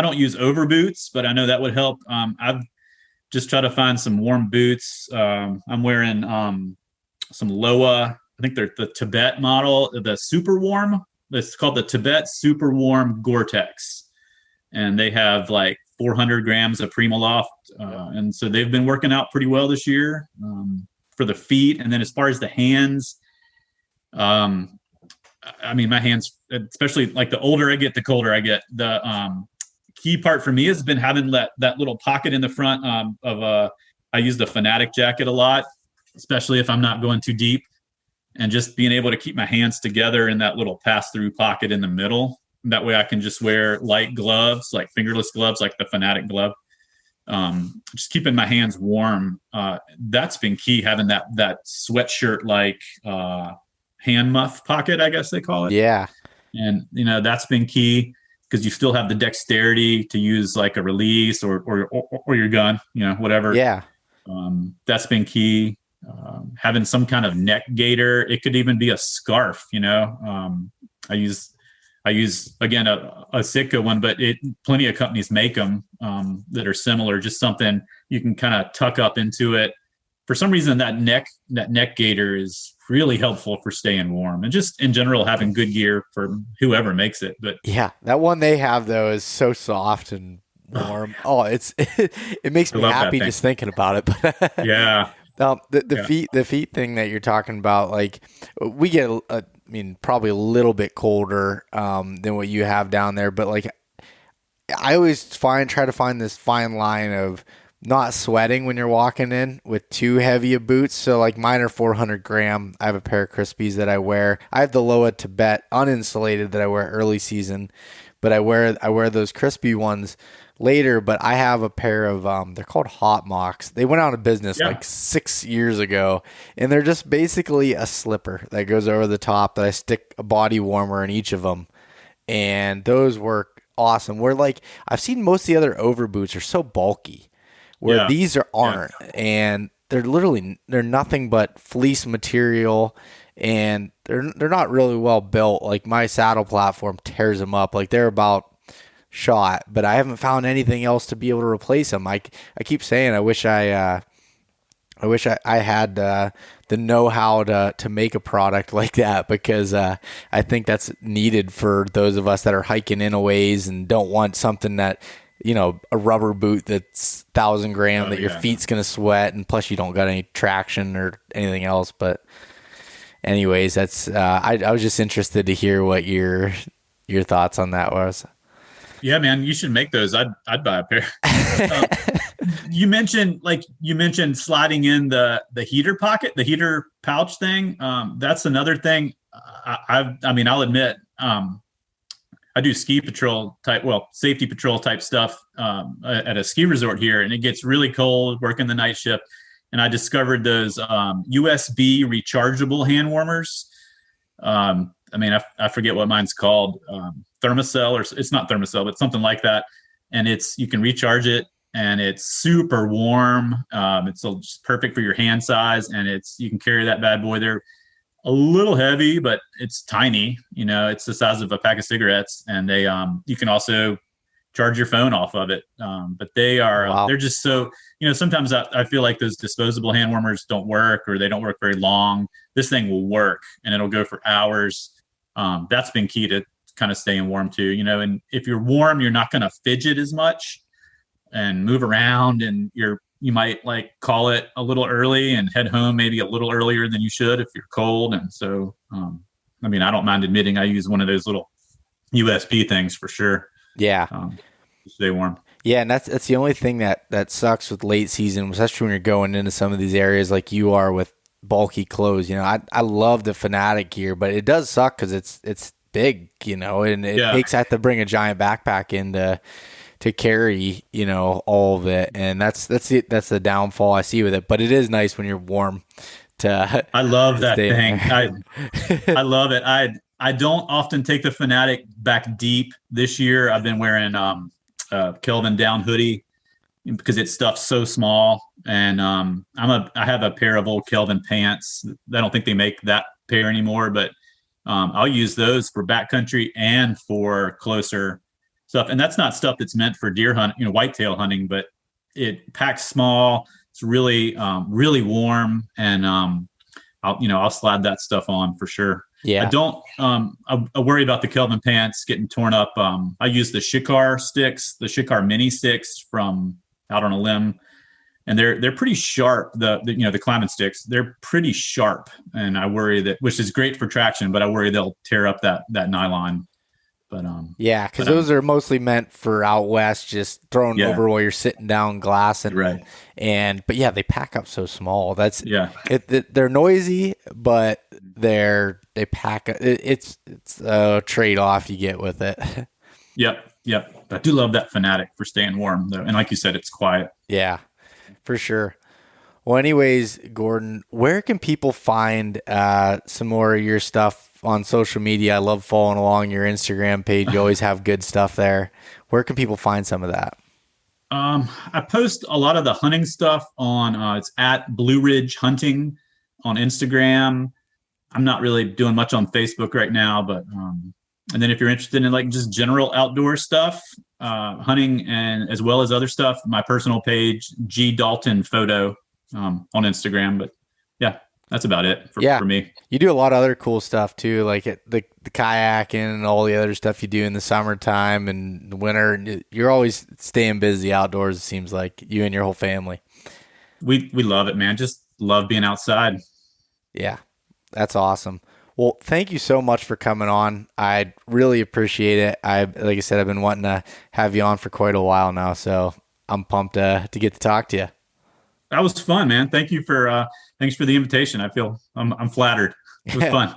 don't use over boots, but I know that would help. I've just tried to find some warm boots. I'm wearing some Loa. I think they're the Tibet model, the super warm. It's called the Tibet Super Warm Gore-Tex, and they have like 400 grams of Primaloft, and so they've been working out pretty well this year for the feet. And then as far as the hands, I mean, my hands, especially like the older I get, the colder I get. The key part for me has been having that little pocket in the front I use the Fanatic jacket a lot, especially if I'm not going too deep, and just being able to keep my hands together in that little pass-through pocket in the middle. That way I can just wear light gloves, like fingerless gloves, like the Fanatic glove. Just keeping my hands warm. That's been key, having that sweatshirt like hand muff pocket, I guess they call it. Yeah. And that's been key because you still have the dexterity to use like a release or your gun, whatever. Yeah. That's been key. Having some kind of neck gaiter. It could even be a scarf. I use again a Sitka one, but plenty of companies make them that are similar. Just something you can kind of tuck up into it. For some reason, that neck gaiter is really helpful for staying warm, and just in general having good gear for whoever makes it. But yeah, that one they have though is so soft and warm. It makes me happy just thinking about it. But yeah. The feet thing that you're talking about, like we get, probably a little bit colder than what you have down there, but like I always try to find this fine line of not sweating when you're walking in with too heavy of boots. So like mine are 400 gram. I have a pair of Crispies that I wear. I have the Loa Tibet uninsulated that I wear early season, but I wear those crispy ones later. But I have a pair of they're called Hot Mocks. They went out of business like 6 years ago, and they're just basically a slipper that goes over the top that I stick a body warmer in each of them, and those work awesome. Where like I've seen most of the other over boots are so bulky, where these aren't, and they're nothing but fleece material, and they're not really well built. Like my saddle platform tears them up. Like they're about shot, but I haven't found anything else to be able to replace them. I keep saying I wish I had the know-how to make a product like that, because I think that's needed for those of us that are hiking in a ways and don't want something that, a rubber boot that's 1,000 gram that your feet's going to sweat, and plus you don't got any traction or anything else. But anyways, that's I was just interested to hear what your thoughts on that was. Yeah, man, you should make those. I'd buy a pair. You mentioned sliding in the heater pocket, the heater pouch thing. That's another thing. I'll admit, I do ski patrol safety patrol type stuff at a ski resort here, and it gets really cold working the night shift. And I discovered those USB rechargeable hand warmers. I forget what mine's called, Thermacell, or it's not Thermacell, but something like that. And you can recharge it and it's super warm. It's just perfect for your hand size, and you can carry that bad boy. They're a little heavy, but it's tiny. It's the size of a pack of cigarettes, and you can also charge your phone off of it. But they're just so, sometimes I feel like those disposable hand warmers don't work, or they don't work very long. This thing will work, and it'll go for hours. That's been key to kind of staying warm too, and if you're warm, you're not going to fidget as much and move around, and you might like call it a little early and head home maybe a little earlier than you should if you're cold. And so, I don't mind admitting I use one of those little USP things for sure. Yeah. To stay warm. Yeah, and that's the only thing that sucks with late season, especially when you're going into some of these areas like you are with bulky clothes. I love the Fanatic gear, but it does suck because it's big, and it takes, I have to bring a giant backpack in to carry, all of it, and that's the downfall I see with it. But it is nice when you're warm. I love that thing. I love it. I don't often take the Fanatic back deep. This year I've been wearing Kelvin down hoodie because it's stuffed so small, and I have a pair of old Kelvin pants. I don't think they make that pair anymore, but I'll use those for backcountry and for closer stuff. And that's not stuff that's meant for deer hunt, whitetail hunting, but it packs small. It's really, really warm, and I'll slide that stuff on for sure. Yeah. I don't, I worry about the Kelvin pants getting torn up. I use the Shikar sticks, the Shikar mini sticks from Out on a Limb, and they're pretty sharp. The climbing sticks, they're pretty sharp, and I worry that, which is great for traction, but I worry they'll tear up that nylon. But yeah, because those are mostly meant for out west, just throwing over while you're sitting down glassing. Right. But yeah, they pack up so small. They're noisy, but they pack. It's a trade off you get with it. Yep. I do love that Fanatic for staying warm though, and like you said, it's quiet. Yeah, for sure. Well, anyways, Gordon, where can people find some more of your stuff on social media? I love following along your Instagram page. You always have good stuff there. Where can people find some of that? I post a lot of the hunting stuff on, it's at Blue Ridge Hunting on Instagram. I'm not really doing much on Facebook right now, but, and then if you're interested in like just general outdoor stuff, hunting and as well as other stuff, my personal page, G Dalton Photo, on Instagram. But yeah, that's about it for me. You do a lot of other cool stuff too, like the kayaking and all the other stuff you do in the summertime and the winter. You're always staying busy outdoors, it seems like, you and your whole family. We love it, man. Just love being outside. Yeah, that's awesome. Well, thank you so much for coming on. I really appreciate it. Like I said, I've been wanting to have you on for quite a while now, so I'm pumped to get to talk to you. That was fun, man. Thanks for the invitation. I feel I'm flattered. It was fun.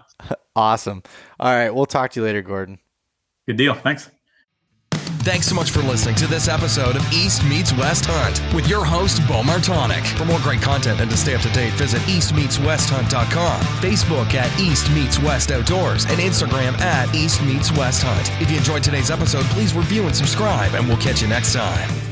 Awesome. All right. We'll talk to you later, Gordon. Good deal. Thanks. Thanks so much for listening to this episode of East Meets West Hunt with your host, Beau Martonik. For more great content and to stay up to date, visit eastmeetswesthunt.com, Facebook at East Meets West Outdoors, and Instagram at East Meets West Hunt. If you enjoyed today's episode, please review and subscribe, and we'll catch you next time.